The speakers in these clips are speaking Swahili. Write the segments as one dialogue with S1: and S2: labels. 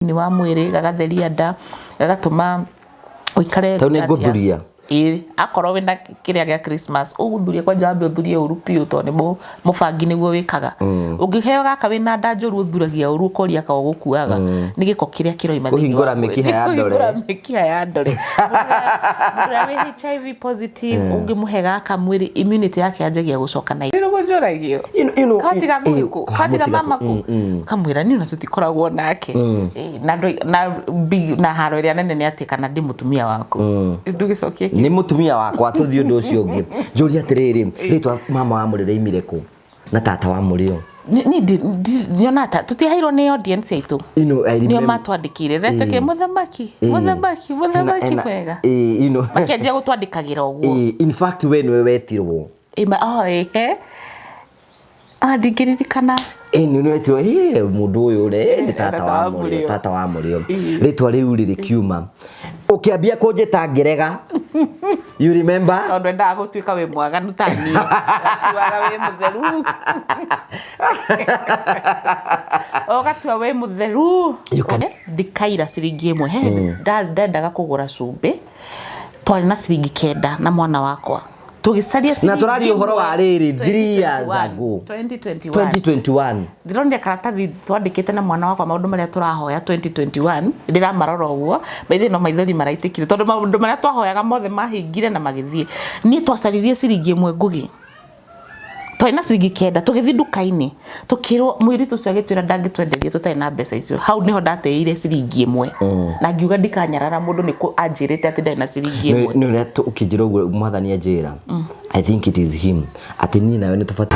S1: ni wa mwiri gagatheria nda gagatuma uikare
S2: tone guthuria
S1: akorwo wina kiria gya Christmas uguthuria kwa jambe uthurie uru pio to ni mubangi niguo wikaga ungiheo gaka wina nda njuru uthuragia uru koria ka gukuaga ni giko kiria kiroima
S2: kuhingura mikiha ya ndore
S1: mura HIV positive ungimuhe gaka mwiri immunity yake yanjagia gucoka na ino gonjoragio katika guku katika mama ku kamwira ni unatutikora nake na haro iria nene ni atikana ndi mutumia wako ndugicokie
S2: ni mutumia wakwa tuthio ndu ucio ungi njuri atiriri ritwa mama wa Murio imire ku na tata wa Murio
S1: ni onata tutihairwo ni audience aitu ni matwandikire reteke muthamaki kwega makianjia gutwandikagira uguo
S2: in fact we niwe wetirwo
S1: ndingiritikana
S2: ni wetirwo mundu uyu ni tata wa Murio ritwa riu riri kiuma ukiambia kunjita ngerega you remember
S1: tondu nda gutuika we mwaganu tani atuaga we mutheru ogatua we mutheru ndikaira ciringi imwe ndendaga kugura cumbi twari na ciringi 9 na mwana wakwa tugicaria
S2: na turari uhoro wa riri 3 years ago 2021
S1: ndironde karatathi twandikite na mwana wakwa maundu maria turahoya 2021 ndira marora uguo baithe no maithori maraitikire tondu maundu maria twahoyaga mothe mahingire na magithie ni twacaririe ciringi imwe ngugi twaina ciringi 9 tugithii nduka-ini tukirwo mwiri tucio agitwira ndangitwenderia tutai na mbeca icio hau niho ndateire ciringi imwe na ngiuga ndikanyarara mundu ni ku anjirite ati ndai na ciringi imwe
S2: ni reto ukijira uguo mwathani anjira I think it is him ati ni nawe ni tufati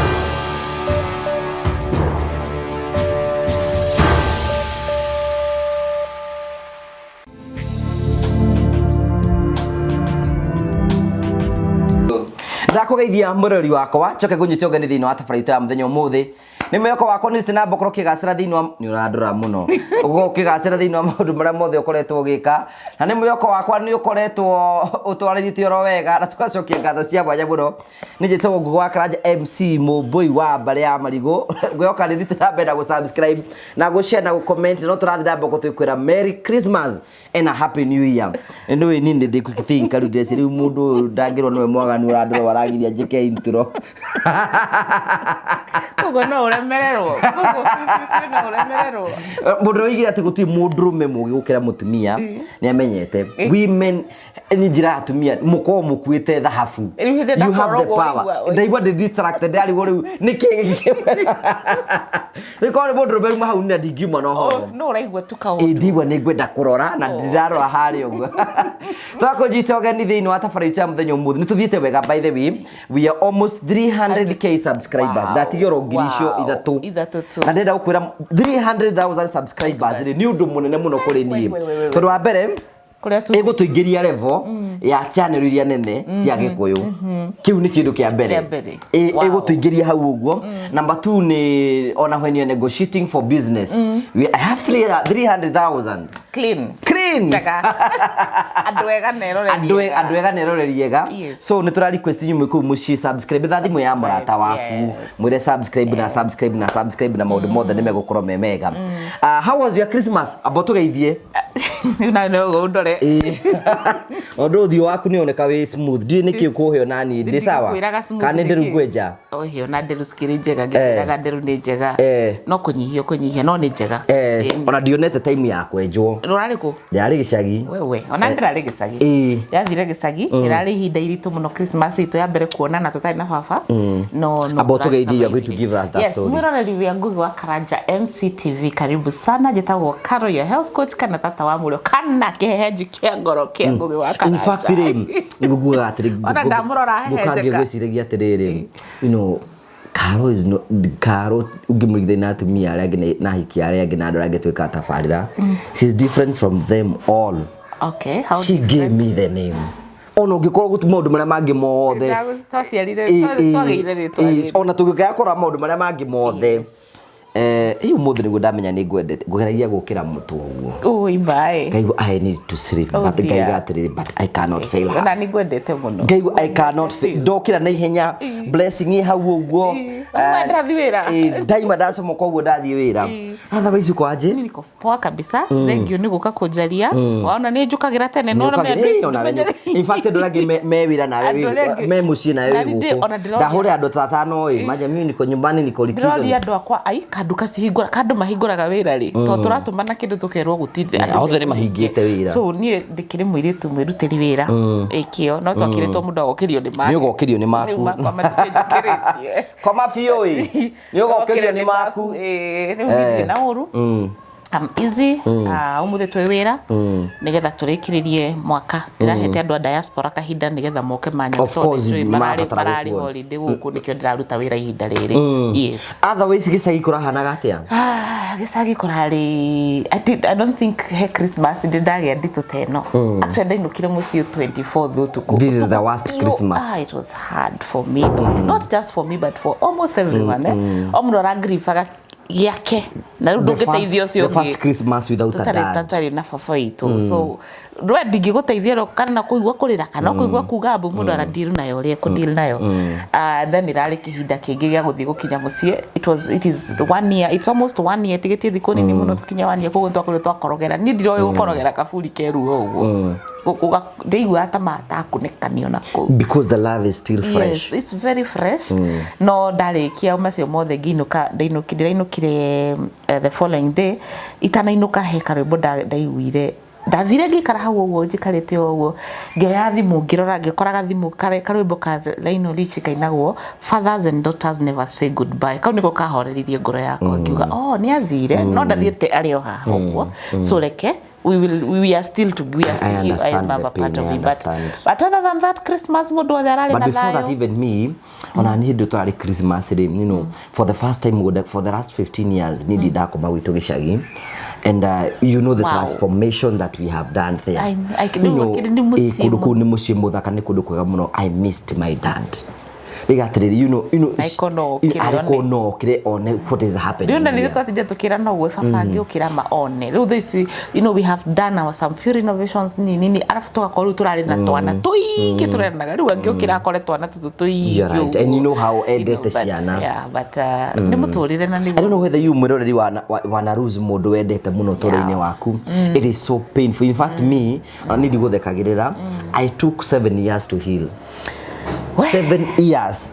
S2: ndakugeithia murori wakwa coke gunyitonga ni thini wa tabarita muthenya umuthi ni mweko wakwa ni tina mbokoro kigacira thini wa ni urandura muno ugo kigacira thini wa maundu maria mothe ukoretwo gika na ni mweko wakwa ni ukoretwo utwarithitio ro wega na tugacokia ngatho cia mwanya muno ni njitagwo ngugu wa Karanja MC Mumbui wa mbare ya marigo gweoka ni thitira benda go subscribe na go share na go comment no turathi ndamba ko twikwira Merry Christmas and a Happy New Year endo we ni ndi quick thing karu desi ri mundu ndangirwo no mwaganu urandura waragiria njike intro
S1: ugo no uremererwo
S2: mundu igira ati guti mundurume mugi gukira mutumia ni amenyete women ni njira atumia muko mukuite thahabu you have the power they were distracted dari wori ni kingi nikore mundurume mu hau ni ndingima no ho
S1: no uraigwa tukaundu
S2: ndigwa ni ngwenda kurora na ndirarora hari ugo twako jitoga ni thini wa tabarita muthenya umuthi ni tuthiete wega by the way we are almost 300k subscribers ndatigiro ngirisho ithatu na ndenda gukwira 300,000 subscribers ni undu munene muno kuri ni tondu wa mbere ego tuingiria level ya channel iria nene cia gikuyu kiu ni kindu kia mbere ego tuingiria hau uguo number 2 ni ona when you negotiating for business I have 300,000 clean
S1: chaka
S2: andwega neroreriega so ni tura request nyumu ku mushi subscribe thathi mu ya murata waku mwire subscribe na maundu mothe nimegukoro memega how was your Christmas abotugeithie
S1: no go ndore
S2: ondo thio waku ni oneka we smooth ndi niki kuheo nani ndi sawa kana ndiru gweja
S1: ohio na ndiru skiri njega ngiraga ndiru ni njega no kunyihia no ni njega
S2: ona ndionete time ya kwenjwo
S1: urari ku
S2: yari gicagi
S1: wewe ona ndirari gicagi yathire gicagi irari hinda iritu muno Christmas itu ya mbere kuonana tutari na baba no
S2: abotugeithie you are going to give us that story
S1: yes mwiroreri wa Ngugi wa Karanja MCTV karibu sana jetagwo Karo your health coach kana tata wa Murio kana keheju kia ngoro kia Ngugi wa Karanja
S2: in fact Ngugi wa atiri
S1: ona ndamurora
S2: heheje gwiciragia atiriri you know Karo is not Karo ugimurigithe na atumia aria na hiki aria na andu aria twika tabarira she's different from them all
S1: okay how
S2: she gave me the name ono ngikoro gutu maundu maria mangi mothe ona tugikaya kora maundu maria mangi mothe hiyo mothe niguo ndamenya ni ngwendete ngugeragia gukira mutu uguo
S1: oi bye
S2: ngaigu I need to sleep but ngaiga atiri but I cannot fail her
S1: na ni ngwendete muno
S2: ngaigu I cannot fail ndokira na ihenya blessing hau uguo
S1: ndathi wira
S2: daima ndacoma koguo ndathie wira otherwise kwaje
S1: niko poa kabisa thengiũ nĩ gũka kũnjaria waona nĩ njukagira tene no
S2: in fact ndũrangi me wira nawe me muciĩ nawe gũkũ ndahũre andũ tatano maja mimi niko nyumbani niko likizo
S1: ndĩroria andũ akwa ai kandu kacihingũra kandu mahingũraga wĩra rĩ to tũratũmana kĩndũ tũkerwo gũtinde
S2: othe nĩ mahingĩte wĩra
S1: so niĩ ndĩkĩrĩ mũirĩtu mwĩrutĩri wĩra ĩkĩo no twakĩrĩtwo mũndũ agokĩrio nĩ maku
S2: nĩ ũgokĩrio nĩ maku koma biũ nĩ ũgokĩrio nĩ maku
S1: rĩu ndirĩ na ũru I'm easy umuthi twi wira nigetha turikiririe mwaka ndirahete andu a diaspora kahinda nigetha moke manyotore marari holiday guku nikio ndiraruta wira ihinda riri yes
S2: otherwise gicagi kurahanaga atia
S1: gicagi kurari I don't think he Christmas ndindagia nditu teno actually ndainukire mucio 24th utuku
S2: this is the worst Christmas
S1: it was hard for me not just for me but for almost everyone omno rangrifaga yake na ndũngĩteithio cio
S2: the first Christmas without a dad
S1: tatari na baba itu so ndwe ndingĩgũteithia kana kũigua kũrĩra kana kũigua kuga mbu mũndũ ara deal nayo ũrĩa kũ deal nayo then irarĩ kĩhinda kĩngĩ gĩa gũthiĩ gũkinya mũciĩ it is 1 year it's almost 1 year tigetie thikũ nini mũno tukinya 1 year koguo twakoretwo twakorogera ni ndiroĩ gũkorogera kaburi keru ũguo gũkũga ndeigua ta matakunĩkanio nako
S2: because the love is still fresh
S1: yes it's very fresh no ndarĩkia macio mothe ndĩrainũkire the following day itanainuka he karwĩmbo ndaiguire ndathire ngikara hau ũguo njikarĩte ũguo ngĩoya thimũ ngĩrora ngĩkoraga thimũ karwĩmbo ka Lionel Richie kainagwo fathers and daughters never say goodbye kau nĩko kahoreririe ngoro yakwa ngiuga nĩ athire no ndathiĩte arĩ o haha ũguo so reke we are still I am a part of it but other than that Christmas mũndũ othe ararĩ na
S2: but before that even me ona ni hĩndĩ twarĩ Christmas you know for the first time for the last 15 years ni ndakoma gwitũ gĩcagi and you know the transformation that we have done there
S1: I
S2: kundu kuu ni muciĩ muthaka ni kundu kwega muno I missed my dad rigatiriri you know kire on what is happening
S1: ndio ndio twatinde tukira no gwe baba ngiukira ma one riu this you know we have done some few renovations nini arafu tugakorwo turari na twana tuingi turenaga riu ngiukira akore twana tutu tuingi
S2: right and you know how endete ciana
S1: yeah but ni muturire na ni
S2: I don't know whether you mwiroreri wana lose mundu wendete muno tore-ini waku it is so painful in fact me nindi guthekagirira I took 7 years to heal 7 years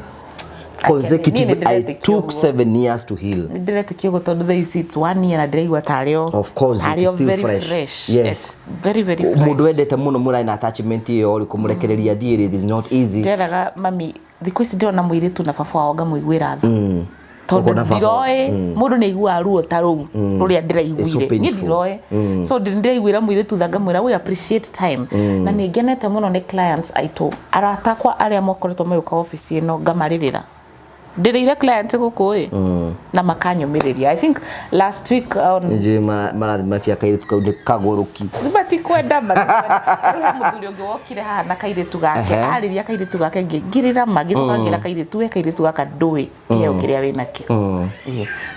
S2: consecutive I took 7 years to heal
S1: ndiretikio gotondu the it's 1 year na ndiraigua tario
S2: of course it is still fresh yes
S1: very fresh
S2: mundu wendete muno murai na attachment iyo uri kumurekereria thiiri it is not easy
S1: nderaga mami thikũ ici ndĩrona mũirĩtu na baba wao ngamũiguĩra tha tondu ndiroĩ mundu nĩ aigua ruo ta rũu rũrĩa ndĩraiguire ni ndiroĩ so ndĩraiguĩra mũirĩtu tha ngamwĩra we appreciate time na nĩ ngenete mũno nĩ clients aitũ arata kwa arĩa mokoretwo magĩũka ofici ĩno ngamarĩrĩra ndĩrĩire client gũkũ na makanyũmĩrĩria I think last week
S2: nje marathima kia kairitu kau nĩ kagũrũki
S1: bati kwenda rĩu mũthuri ũngĩ wokire haha na kairitu gake arĩria kairitu gake ngĩrĩra magĩcoka ngira kairitu gaka ndũĩ kĩo kĩrĩa wĩna kĩo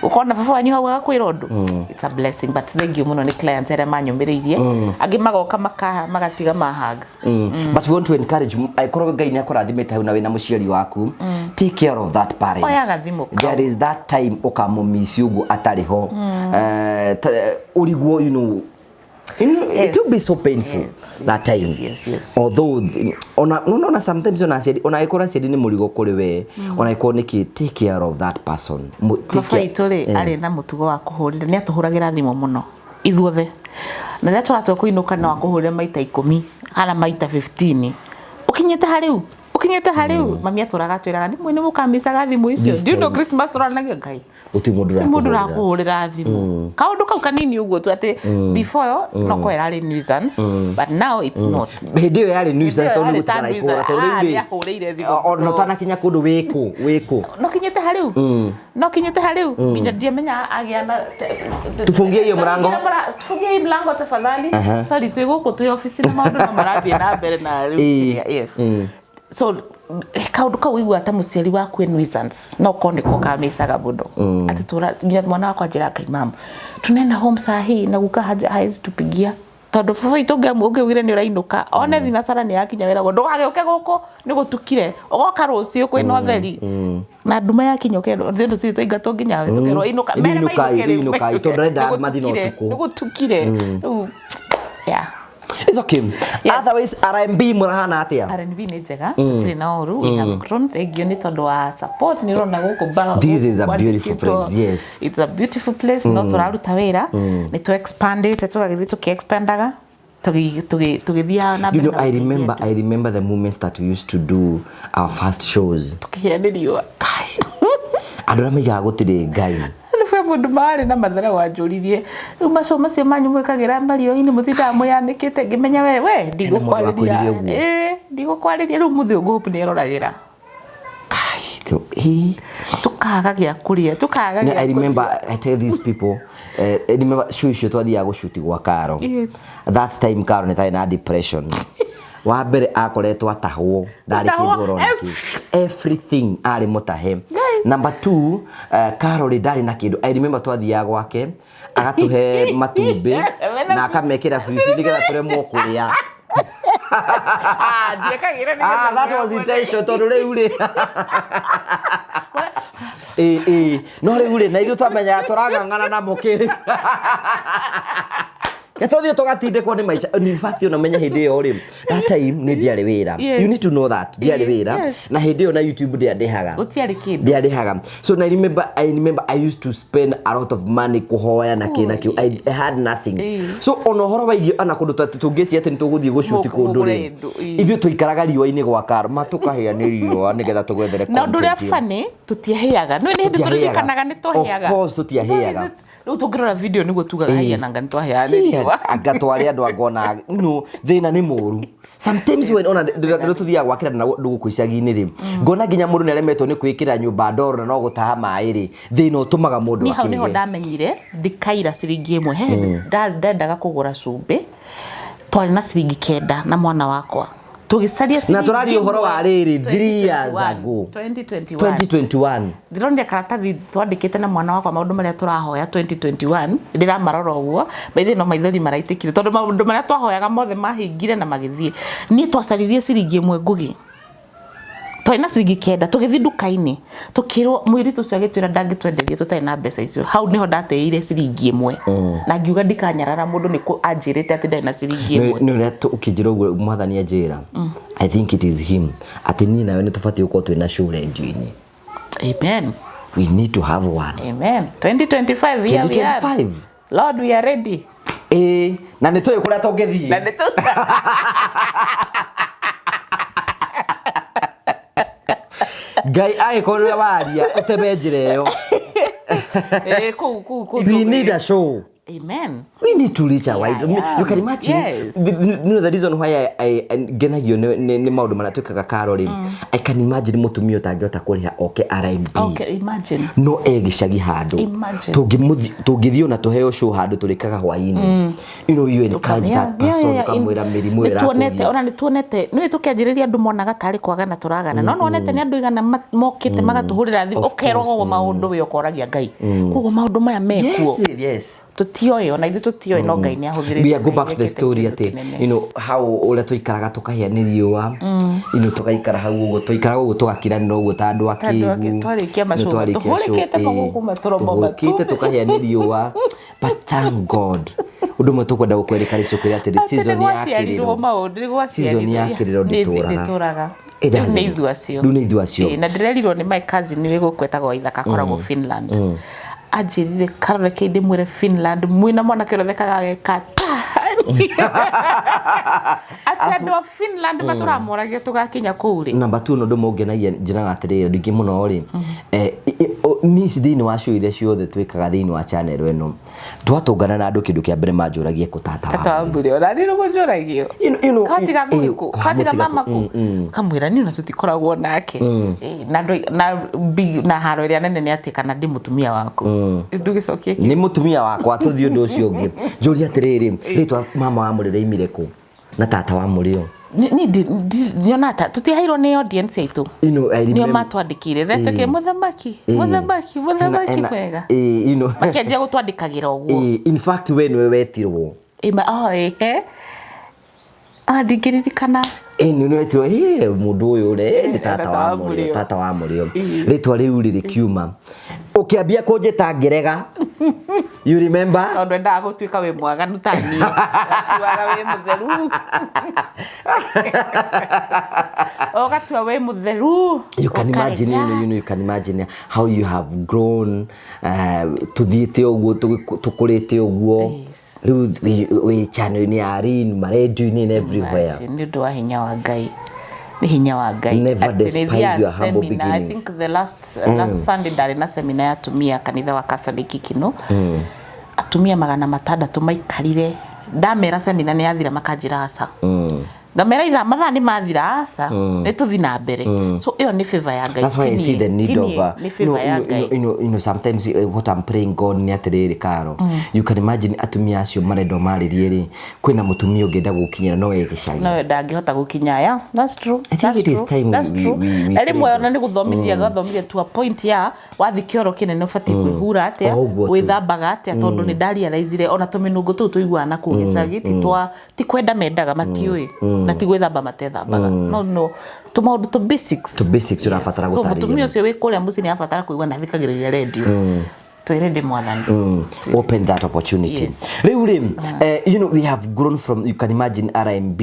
S1: ukona baba wanyu hau agakwĩra ũndũ it's a blessing but thank you mũno nĩ clients arĩa manyũmĩrĩirie angĩ magoka magatiga mahanga
S2: but we want to encourage aikorwo Ngai nĩ akũrathimĩte hau na wĩna mũciari waku take care of that parent there is that time ukamumisi ugu atariho uriguo you know it will be so painful that time although ona sometimes ona ikora ciadi ni murigo kuri we ona ikora niki take care of that person
S1: take care ari na mutugo wa kuhurira ni atuhuragira thimo muno ithuothe na rĩa tũratwa kũinũka na kuhurira maita 10 kana maita 15 ukinyete hariu mami aturaga twiraga ni mwene mukamisaga thimu icio do you know Christmas turanagia Ngai mundu rakuhurira thimu kaundu kau kanini uguo tu ati before no ko erari nuisance but now it's not
S2: hindi yo yari nuisance tondu gutara ikora tondu ndi
S1: ahurire thimu
S2: no tanakinya kundu wiku
S1: no kinyete hariu nginya ndiamenya agiana
S2: tufungie hiyo mlango
S1: tafadhali sorry tu guku tu office na maundu na marabia na mbere na yes so kaundu kau igua ta muciari waku nuisance no kone ko kamisaga budo ati tura nginya mwana wakwa njira kai mama tunena home sahi na guka haizi tupigia tondu baba itonga mugewire ni urainuka one thina sara ni yakinya wira ndo ageuke guku ni gutukire ogoka rucio kwina theri na nduma ya kinyokero ndio tũ tũingatwo nginya tũkerwo inuka
S2: inuka tondu renda mathina utuku
S1: nigutukire yeah.
S2: It's okay. Yes. Otherwise, R&B murahana atia?
S1: R&B ni njega. Tiri na oru. We have grown. Thank you ni tondu wa support. Ni rona guku bala.
S2: This is a beautiful place. Yes.
S1: It's a beautiful place. No turaruta wira. Ni to expand it. Tugagithi tuki-expandaga. Tugithia na
S2: you know, I remember the moments that we used to do our first shows.
S1: Tukihenderio.
S2: Andũ maigaga gũtirĩ Ngai.
S1: Mundu mari na mathara wanjurithie riu macoma cia manyu mwikagira mario-ini mutinda muyanikite ngimenya we ndigũkwariria ndigũkwariria riu muthi ũngũhope nĩ eroragĩra tukaga gĩa kũrĩa tukaga gĩa
S2: I remember I tell these people I remember show twathiaga gũshuti gwa Karo. That time Karo nĩ na depression. Wa mbere akoretwo atahwo ndarĩ kĩndũ roneki everything ari mutahe. Number 2 Karo ndarĩ na kĩndũ. I remember twathiaga gwake agatuhe matumbĩ na akamekĩra bibi nĩgetha tũremwo kũrĩa. That was intention tondu riu ri no riu ri na ithu twamenya turang'ang'ana na mukiri Kethothio tugatindikwo ni maica. In fact ona menya hindi yo ri that time ni ndiari wira. You need to know that ndiari wira na hindi yo na YouTube ndiandihaga
S1: utiari kindu
S2: ndiandihaga. So I remember I used to spend a lot of money kuhoya na kina kiu. I had nothing. So ono horo waigio ana kundu tungeci ati nituguthie gushuti kundu ri ithu tuikaraga riwa-ini gwa Karo matukahia ni riwa nigetha tugwethere content.
S1: Na ndu ria fani tutiahiaga no ni hindi turirikanaga ni twahiaga.
S2: Of course tutiahiaga.
S1: Riu tungirora video niguo tugaga hiya nanga nitwahiaga
S2: agatwari andu angona no thina ni muru. Sometimes when ona ndututhiaga gwakira na ndugu icagi-ini ri ngona nginya mundu neremetwo ni kwikira nyumba ndoro na no gutaha mai ri thina utumaga mundu akire.
S1: Ni hau ndamenyire ndikaira ciringi imwe he ndendaga kugura cumbi twari na ciringi 9 na mwana wakwa tugicaria ciringi
S2: na turari uhoro wa riri 3 years ago 2021
S1: ndironde karatathi twandikite na mwana wakwa maundu maria turahoya 2021 ndira marora uguo baithe no maithori maraitikire tondu maundu maria twahoyaga mothe mahingire na magithie ni twacaririe ciringi imwe ngugi twaina ciringi 9 tugithi nduka-ini tukirwo mwiritu ucio agitwira ndangitwenderia tutai na mbeca icio hau niho ndateire ciringi imwe na ngiuga ndikanyarara mundu ni ku anjirite ati ndai na ciringi imwe
S2: ni reto ukijira uguo mwathani anjira I think it is him ati ni nawe ni tufatie uko twina shule njuini.
S1: Amen.
S2: We need to have one.
S1: Amen. 2025 here 2025. We are. Lord, we are ready.
S2: Na ni tuwe kuria tungithie
S1: na ni tu
S2: Ngai aikorwo waria utebenjire yo we need a show.
S1: Amen.
S2: We need to reach a wide. You can imagine. Yes. You know the reason why I genagio ni maundu mara twikaga Karo ri. I can imagine mutumio tangihota kuriha oke R&B.
S1: Okay, imagine.
S2: No egicagi handu.
S1: Imagine.
S2: Tungithio na tuheo show handu turikaga hwaini. You know you encourage that person kamwira mirimu ira.
S1: Tuonete ona ni tuonete ni tukianjiriria andu monaga tari kwagana turagana. No nonete ni andu igana mokite magatuhurira thimu ukerwo maundu we ukoragia Ngai. Kugo maundu maya mekuo.
S2: Yes.
S1: Tutioyo na ithu tutioyo no Ngai ni ahuthirie.
S2: We go back to the story ati you know how ule tuikaraga tukahia ni riwa you know tukaikara hau uguo tuikaraga uguo tugakiranira uguo ta andu akigu
S1: twarikia macuba tuhurikite maguku matoromo matu
S2: tukahia ni riwa but thank God undu mwe tukwenda gukwereka ricukuri ati season ya kiriro season ya kiriro ndituraga ni ithu acio
S1: na ndirerirwo ni my cousin ni wigukwetagwo ithaka koragwo Finland ajirire Karo kende mwire Finland mwina mwana kirothekaga gekata atendo Finland maturamoragia tugakinya kuri
S2: number 2 no ndumungenagia njiraga atirira ndingi muno ri ni thini wa show iria ciothe twikaga thini wa channel eno twatungana na andu kindu kia mbere manjuragie ku Tata
S1: wa Murio na ni rugujuragio katiga guku katiga mama ku kamwira ni na tutikoragwo nake na haro iria nene ni ati kana ndi mutumia wako ndugicokie
S2: ni mutumia wakwa tuthio ndu ucio ungi njuri atiriri ritwa mama wa Murio imire ku na Tata wa Murio
S1: ni Jonathan tutihairwo ni audience aitu ni matwandikire reteke muthamaki kwega makianjia gutwandikagira uguo
S2: in fact we niwe wetirwo
S1: ndingiritikana
S2: ni wetwo mundu uyu ni tata wa Murio, tata wa Murio ritwa riu riri kiuma ukiambia kunjita ngirega you remember
S1: tondu ndaa gutuika we mwaganu tani gatuaga we mutheru gatua we mutheru
S2: you can imagine you can imagine how you have grown tuthiite uguo tukurite uguo riu we channel ni arin maredio ni everywhere
S1: ni ndo hinya wa Ngai ni hinya wa Ngai
S2: never despise your humble beginnings.
S1: I think the last Sunday ndari na seminar atumia kanitha wa Catholic kino atumia 600 maikarire ndamera seminar ni yathira makanjira aca ngamera itha mathaa ni mathira aca ni tuthi na mbere so iyo ni favor ya Ngai.
S2: That's why I see the need of
S1: you
S2: know sometimes what I'm praying God ni atiriri Karo you can imagine atumia acio marendo maririe ri kwina mutumia ungenda gukinyira no we gicagi
S1: no ndangihota gukinya ya that's true.
S2: I think it is time we
S1: eri mwe ona ni guthomithia to a point ya wathi kioro kinene ufati kwihura atia withambaga atia tondu ni ndari araizire ona tuminungu tu tuiguana ku gicagi ti kwenda mendaga matiui na ti gwithamba mathethambaga no tumaundu to basics urafatara gutari so mutumia ucio wi kuria muci ni afatara kuigua na thikagiriria radio twirende mwathani
S2: open that opportunity riu you know we have grown from you can imagine RMB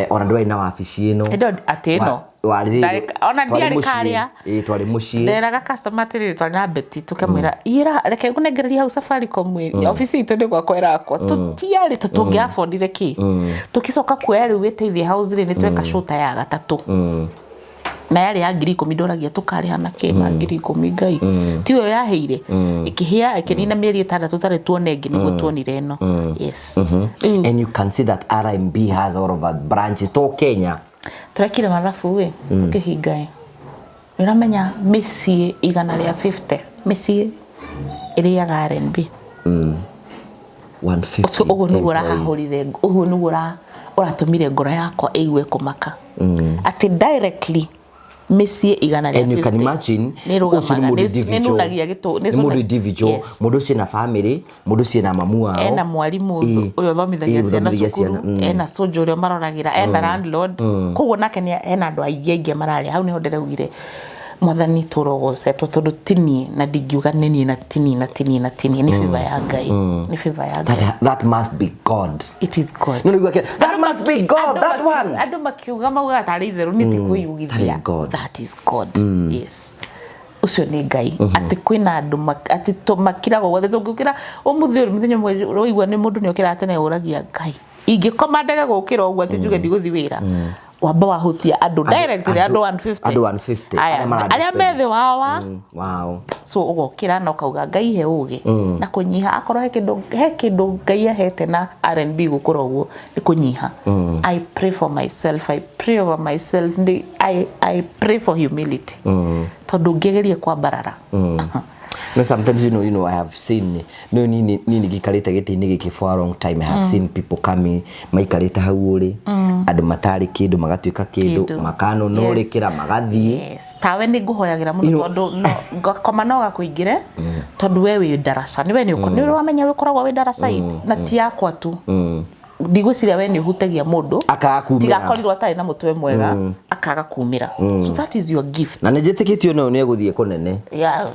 S2: ona ndwai na wabici ino
S1: atino ona ndiari karia
S2: twari muci
S1: nderaga customer tiri twari na beti tukamwira ira reke kunengereria hau Safaricom office itu ndi gwakwa irakwa tutiari tutungi affordire ki tukicoka kuoya riu witeithie house ri ni tweka shota ya gatatu na yari ya $10,000 ndoragia tukarihana kema $10,000 Ngai tiyo yaheire ikihia ikinina mieri 6 tutari tuone ngi niguo tuonire no yes
S2: and you can see that RMB has all of our branches to Kenya
S1: turakire marafu we tukihingae niramenya misi igana ria 50 misi iriaga RMB
S2: 150
S1: ugo nugura hahurire ugo nugura uratumire ngoro yakwa igwe kumaka ati directly misi igana ria 50
S2: and you can imagine mundu individual mundu cina family mundu cina mamu wao
S1: ena mwalimu uyo thomithagia ciana cukuru ena sojo urio maroragira ena landlord koguo nake ni ena andu aingi marari hau niho ndiraugire mwathani turogoce tondu tini na ndingiuga nini na tini ni favor ya Ngai ni favor ya Ngai
S2: that must be God.
S1: It is God.
S2: That must be God. That one
S1: andu makiuga mauga tari itheru ni tikuyugithia that is God. Yes ucio ni Ngai ati kwina andu ati to makirago wothe tungukira umuthi muthenya mwe roigwa ni mundu ni okira tene uragia Ngai ingikoma ndege gukira uguo ati njuge ndiguthi wira wamba wahutia andu directly andu 150 aria methe wawa
S2: wow
S1: so ugokira na ukauga Ngai he ugi na kunyiha akorwo he kindu Ngai ahete na RNB gukura uguo ni kunyiha I pray for myself, I pray over myself, I pray for humility tondu ngegerie kwa barara
S2: no sometimes you know I have seen no nini gikarite gitini giki for a long time I have seen people coming maikarite hau uri andu matari kindu magatuika kindu makano no rikira magathie
S1: tawe ni nguhoyagira muno tondu ngakoma no gakuingire tondu we wi darasa ni we ni uko ni uramenya we koragwa we darasa na ti yakwa tu ndigwiciria we ni hutagia mundu
S2: akakumira
S1: tigakorirwo atari na mutwe mwega akaga kumira so that is your gift
S2: na nejetikitio no ni eguthie kunene
S1: yeah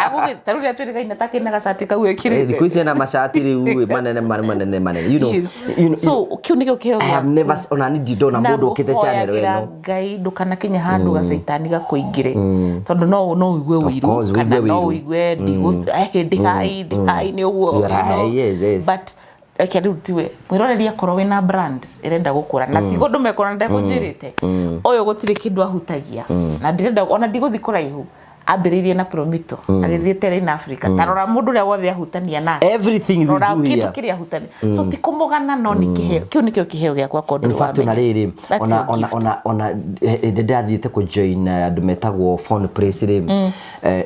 S1: aguthi taruria twirikaina takina gacati kau ekirite
S2: thiku ici na macati riu manene you know
S1: so kiu nikio kiheo
S2: I have never onani didona mundu okite channel eno
S1: Ngai ndukana kinya handu gacaitani gakuingire tondu no uigwe wiru kana no uigwe ndihai ni uguo
S2: yes
S1: but eke riu tiwe mwiroreria korwo wina brand irenda gukura na ti gundu mekora ndekujirite uyu gutire kindu ahutagia na ndirenda ona ndiguthi kuraihu ambiririe na promito agithiete in Africa tarora mundu ria wothe ahutania na
S2: everything we do here
S1: kitu kiria ahutania so ti kumugana no ni kiheo kiu nikio kiheo gya kwa kondo
S2: in fact na riri ona ndathiete ku join andu metagwo phone press ri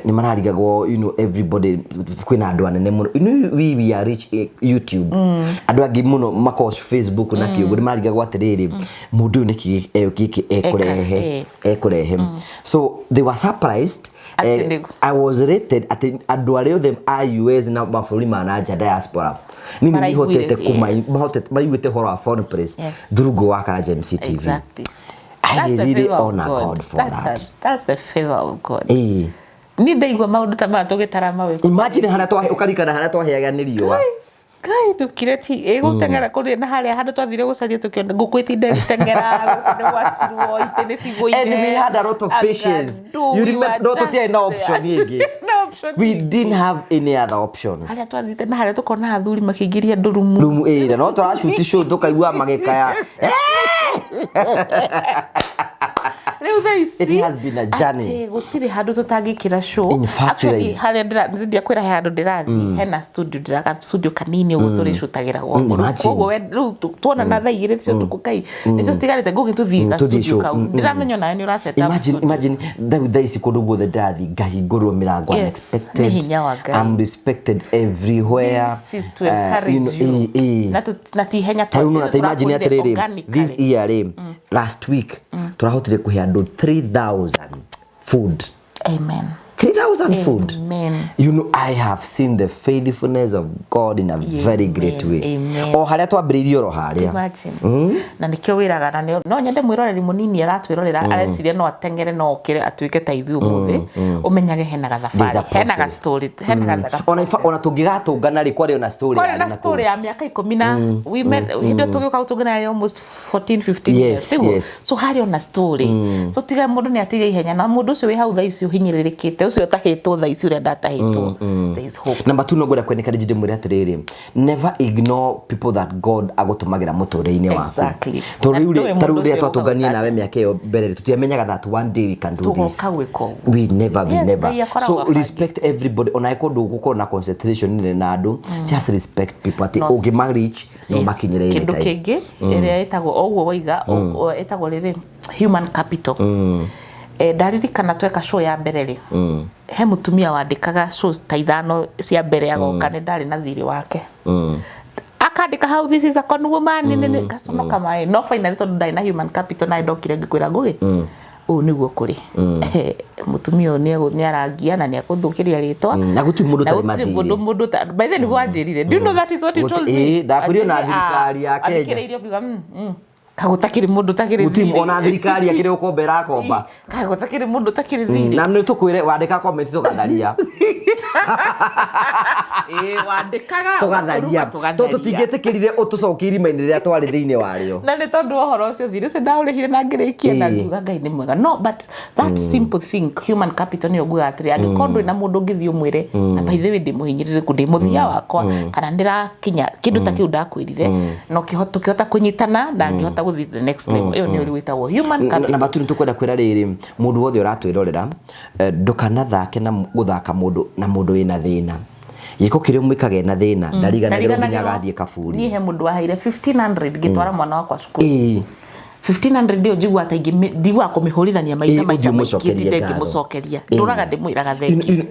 S2: ni mararigagwo you know everybody kwina andu anene muno we are rich YouTube andu angi muno makosh Facebook na kiugo ni mararigagwo atiriri mundu niki ekurehe so they were surprised I was rated ati andu arĩa othe a US na mabũrũri ma nanja diaspora nini nihotete maiguĩte horo wa foreign press through wa Karanja MCTV.
S1: Exactly.
S2: I really honor God for that.
S1: That's the favor of God. Ni ndaigua maundu ta ma tugitara mawe.
S2: Imagine hana twa ukarikana hana twaheaga nĩ riũa.
S1: Ngai tukireti gutengera kuri na haria handu twathire gucaria tukiona ngukwitinde tengera gwakirwo itene cigũire.
S2: And we had a lot of patience. You remember no tutia no option yegi. We didn't have any other options.
S1: Haria twathite na haria tukona athuri makĩingĩria ndurumu.
S2: Ndurumu no tũrashuti show tukaigua magĩkaya. It has been a journey.
S1: Gutire handu tutangikira show.
S2: In fact,
S1: haria ndirathiĩ kwĩra handu ndirathi hena studio kanini ugu turi shutagira gwoko. Koguo riu tuona na thaa igĩrĩ cio tukukai. Nicio citigarĩte ngũgĩtũthiĩ studio kau. Ndiramenya nawe nĩ ũraceta studio. Imagine
S2: thaa ici kũndũ guothe ndathi ngahingũrwo mĩrango unexpected. I'm respected everywhere.
S1: This is to encourage you. Na ti henya
S2: tu. Imagine atiriri this year last week turahotire kuhe andu 3,000 food.
S1: Amen.
S2: 3,000 food.
S1: Amen.
S2: You know, I have seen the faithfulness of God in a very great way.
S1: Amen.
S2: O haria twambiririe ro haria.
S1: Imagine. Na nikio wiraga na no nyende mwiroreri munini aratwirorera areciria no atengere no okire atuike ta ithu umuthi umenyage hena gathabari hena ga story hena gathabari
S2: ona tungigatungana ri kwari ona story
S1: ya na story ya miaka 10 na we met hindo tugioka utungana almost 14 15 years. So hari ona story. So tiga mundu ni atiga ihenya na mundu ucio wi hau thaa icio hinyiririkite ucio tahitwo thaa icio renda tahitwo. There is hope.
S2: Number 2 no ngoda kweneka ndije mwire atiriri never ignore people that God agutumagira mutureinĩ waku.
S1: Exactly.
S2: Taruri twatungania nawe miaka iyo mbere tutiamenyaga that one day we can do this. We never. So respect everybody. Ona ikondo guko na concentration na andu just respect people ati ugima reach no makinyire ile time.
S1: Kindu kingi ere etagwo ogwo waiga etagwo riri human capital. Ndaririkana tweka show ya mbere ri he mutumia wandikaga shows ta ithano cia mbere agoka ni ndari na thiri wake akandika how this is a con woman ni gaconoka mai no finally tondu ndai na human capital na ndokire ngikwira ngugi niguo kuri mutumia ni arangia na ni akuthukiria ritwa
S2: na guti mundu ta mathi
S1: mundu by the way wanjirire do you know that is what you told me
S2: ndakurio na thirikari ya Kenya
S1: akireirio kiuga kagutakiri mundu takiri
S2: uti ona thirikari akire ukombera komba
S1: kagutakiri mundu takiri thiri
S2: na ni tukwire wandika comment tugatharia
S1: wandikaga
S2: tugatharia tutingĩtĩkĩrire utucokirie maini rĩrĩa twari thĩinĩ wario
S1: na nĩ tondu ohoro ucio thiri ucio ndaurĩhire na ngĩrĩkia na ngiuga Ngai nĩ mwega no but that simple thing human capital nĩ ũguo atĩrĩ angĩkorwo na mũndũ ũngĩthiĩ ũmwĩre na by the way ndĩmũhinyĩrĩrĩku ndĩmũthia wakwa kana ndĩrakinya kĩndũ ta kĩu ndakwĩrire no kĩhota kũnyitana na ngĩhota gũthiĩ the next level ĩyo nĩ ũrĩ wĩtagwo human capital
S2: na batu nĩtũkwenda kwĩra rĩrĩ mũndũ wothe ũratwĩrorera ndũkanathake na gũthaka mũndũ na mũndũ wĩna thĩna giko kire mwikage na thina ndariganagĩrwo nginya gathie kaburi
S1: niĩ he mũndũ waheire 1500 ngĩtwara mwana wakwa cukuru 1500 ndio njigua ta ingi ndigwa kumihurithania maita ngĩmucokeria nduraga ndimwiraga thengi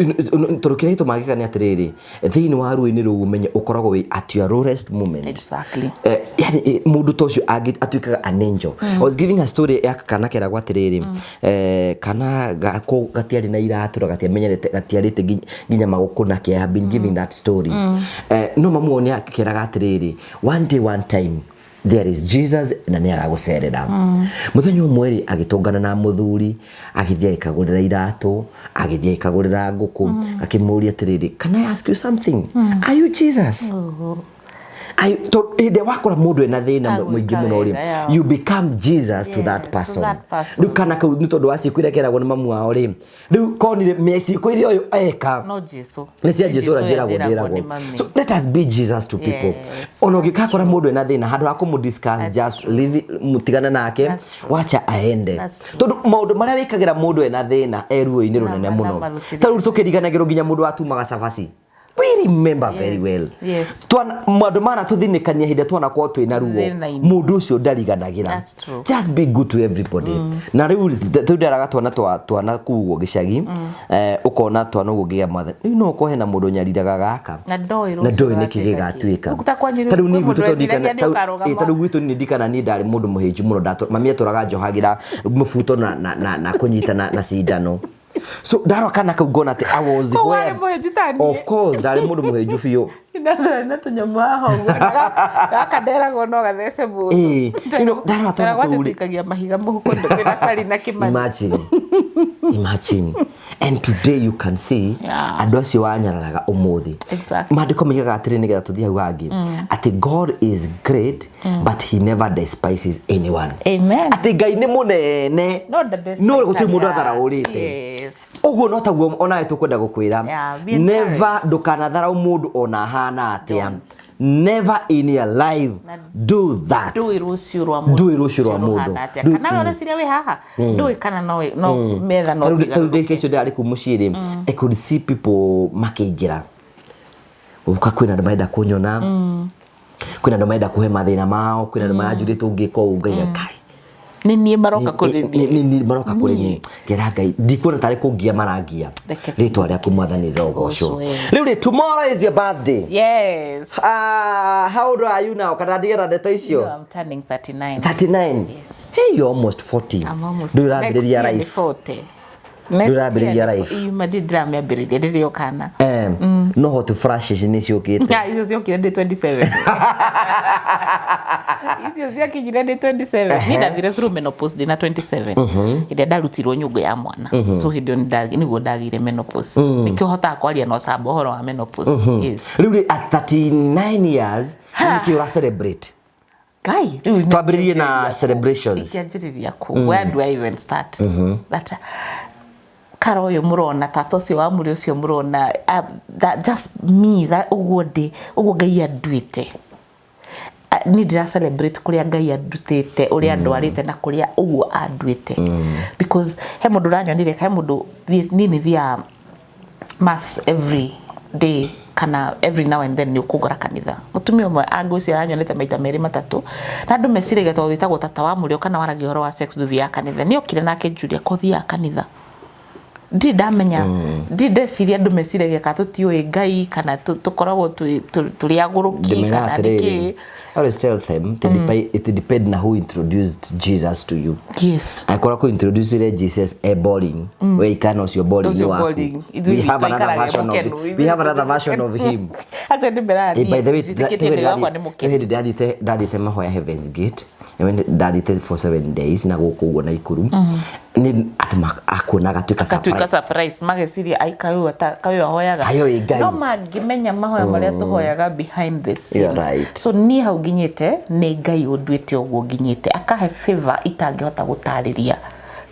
S2: turukire hito magikani atiriri thiini wa ruini ru umenye ukoragwo wi at your lowest moment.
S1: Exactly.
S2: Yani mundu tocio atuikaga an angel. I was giving a story ya kana kera gwatiriri kana gatiari na iratura gatiamenyerete gatiarite nginya magukuna ke. I have been giving that story. No mamuone akira gatiriri one day one time there is Jesus na ni agagucerera muthenya umwe agitongana na muthuri agithia ikagurira iratu agithia ikagurira nguku akimuria atiriri can I ask you something? Are you Jesus? Ide wakora mundu ena thina mwingi muno ri you become Jesus to that person. Riu kana kau ni tondu waci kwira keragwo ni mamu wao ri riu konire meci kwire uyu eka
S1: no Jesu
S2: ni cia Jesu rajira gondiragwo. So let us be Jesus to people. Ono gikakora mundu ena thina handu hakumu discuss just leave mutigana nake wacha aende tondu maundu maria wikagira mundu ena thina eruo-ini runene muno taru tukiriganagiro nginya mundu atumaga cabaci. We remember very well.
S1: Yes.
S2: Mwandu mana tuthinikania hinde twana kwa twina ruo mundu ucio ndariganagira. Just be good to everybody. Na riu tudaraga twana kuwo gicagi ukona twana ugia mathe no ko hena mundu nyariraga gaka na ndoi niki gigatuika tariu ni gwitu tondikana tariu gwitu ni ndikana ni ndari mundu muhinju muno mami aturaga njohagira mubuto na kunyitana na cindano So ndaro kana kau ngona ati I was
S1: where
S2: of course ndari mundu muheju biũ
S1: na tunyamu haho gakandera gono gathece mundu
S2: ndaro
S1: atũikagia mahiga mũhuko ndĩna sari na kĩmani
S2: imagine and today you can see andũ acio wanyararaga ũmũthĩ maandĩko moigaga atĩrĩ nĩgetha tũthiĩ hau hangĩ atĩ God is great but he never despises anyone.
S1: Amen.
S2: Atĩ Ngai nĩ mũnene no gũtirĩ mũndũ atharaũrĩte. Uguo no taguo ona tũkwenda gũkwĩra never ndũkanatharaũ mũndũ ona hana atĩa. Never in your life do that.
S1: Do irucio rwa mundu. Kana wala siria we haha. Do kana no metha no siga.
S2: Tau ndĩkĩcio ndĩrarĩ kũ mũciĩ I could see people makĩingĩra. Uka kwĩna andũ marenda kũnyona. Kwĩna andũ marenda kũhe mathĩna mao, kwĩna andũ maranjũrĩte ũngĩka ũũ Ngai akai.
S1: Nini maroka kuri
S2: ni maroka kuri ni gera Ngai ndikuona tari kungia marangia ritwa rĩa kumwathani rogoco riu tomorrow is your birthday.
S1: Yes.
S2: How old are you now? Kana ndigera ndeto icio?
S1: I'm turning 39.
S2: 39.
S1: Yes.
S2: Hey, you're almost 40.
S1: I'm almost.
S2: Do you rambĩrĩria life?
S1: 40.
S2: Ndurambĩrĩria life.
S1: Madi drama mbĩrĩria rĩrĩo kana.
S2: No hot flashes ni ciũkĩte.
S1: Icio ciũkire ndĩ 27. Icio ciakinyire ndĩ 27. Ni ndathire through menopause ndĩ na 27. Ĩrĩa ndarutirwo nyũngũ ya mwana. So hĩndĩ nĩguo ndagire menopause. Nikĩo hota kwaria no sabo horo wa menopause. Yes.
S2: Rĩu at 39 years nikĩo ra celebrate.
S1: Ngai,
S2: twambĩrĩrie na celebrations.
S1: Ikianjĩrĩria ku. Where do I even start? But karo uyu murona tata ucio wa Murio ucio murona that just me that uguo Ngai anduite ni ndira celebrate kuria Ngai andutite uria andwarite na kuria uguo anduite because he mundu ranyonire he mundu nini thia mass every day kana every now and then ni ukugora kanitha mutumia umwe angucio aranyonete maita meri matatu na andu mesirege to witagwo tata wa Murio kana waragi horo wa sex thia kanitha ni okire nake Julia kothia kanitha ndamenya ndeciria andu mesirege ka tutioi Ngai kana tukoragwo turi aguruki kana niki.
S2: I always tell them it depends on who introduced Jesus to you.
S1: Yes.
S2: I call who introduced Jesus a boring where he can also boring you. We have another version of him.
S1: Actually
S2: by the way daddy mahoya Heaven's Gate when daddy for 7 days na gũkũ na ikuru ni akona gatuika
S1: surprise mageciria aikayo ahoyaga no mangimenya mahoya maria tuhoyaga behind the scenes.
S2: Right.
S1: So ni hau nginyite ni Ngai unduite uguo nginyite akahe favor itangihota gutariria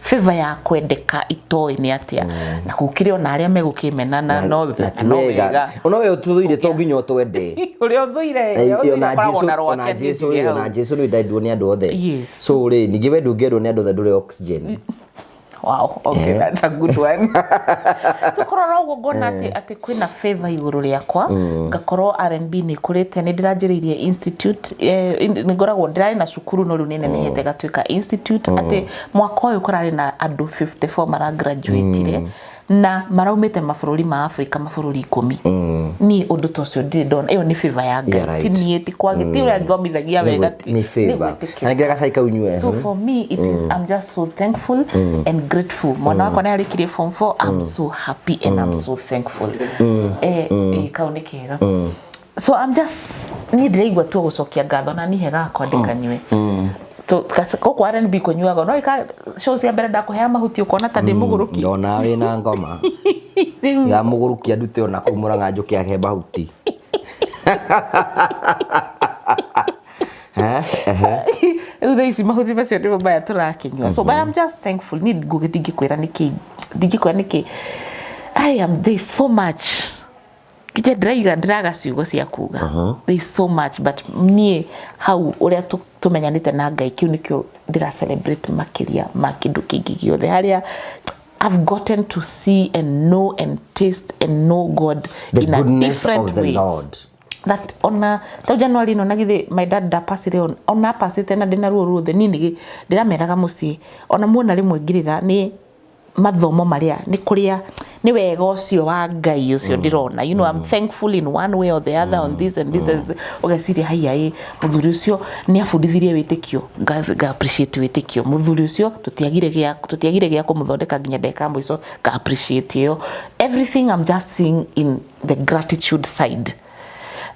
S1: favor ya kwendeka itoi ni atia na gukire ona aria megukimena na no wega
S2: ono we ututhuire to nginya twende uri
S1: uthuire
S2: ona Jesu ni ndaidwo ni andu othe. So ri ningi we ndungirwo ni andu othe ndure oxygen.
S1: Wow, okay, that's a good one. So korora ugo ngona ati kwina favor iguru riakwa ngakorwo R&B ni kurite ni ndiranjiririe institute ngoragwo ndirari na cukuru no riu nene nehete gatuika institute ati mwaka uyu kurari na andu 54 mara graduate na maraumite mabururi ma Africa mabururi 10 ni undu tocio ndidon iyo ni favor ya Ngai tinieti kwa gitira ngomithagia wega
S2: ni favor na ngira gacaika unywe.
S1: So for me it is I'm just so thankful and grateful. Mwana wako na alikirie form 4 I'm so happy and I'm so thankful. Kaunekera. So I'm just ni ndiraigwa tu gucokia ngatho na ni hega kwandikanywe to koko R&B kunyuaga no ika show cia mbere ndakuhea mahuti ukona ta ndi muguruki
S2: ndona we na ngoma ya muguruki andute ona kumura nga njuki ake mahuti
S1: Udaisi mahuti macio ndi mbaya turakinyua. So but I'm just thankful ni ngugitingikwira niki ndigikwira niki I am there's so much kite ndiraga ciugo cia kuga there's so much but nie hau uria tumenyanite na Ngai kiu nikio ndira celebrate makiria makindu kingi giothe haria I've gotten to see and know and taste and know God in a different way.
S2: Lord.
S1: That ona ta January no nagithi my dad da passire ona passite na ndina ruo ruothe nini ndirameraga muci ona muona rimwe ngirira ni mathomo maria ni kuria ni wega ucio wa Ngai ucio ndirona, you know, I'm thankful in one way or the other on this and this ugeciria haiya muthuri ucio ni abundithirie witikio ga appreciate witikio muthuri ucio tutiagire gya kumuthondeka nginya ndeka mwico ga appreciate yo. Everything I'm just seeing in the gratitude side.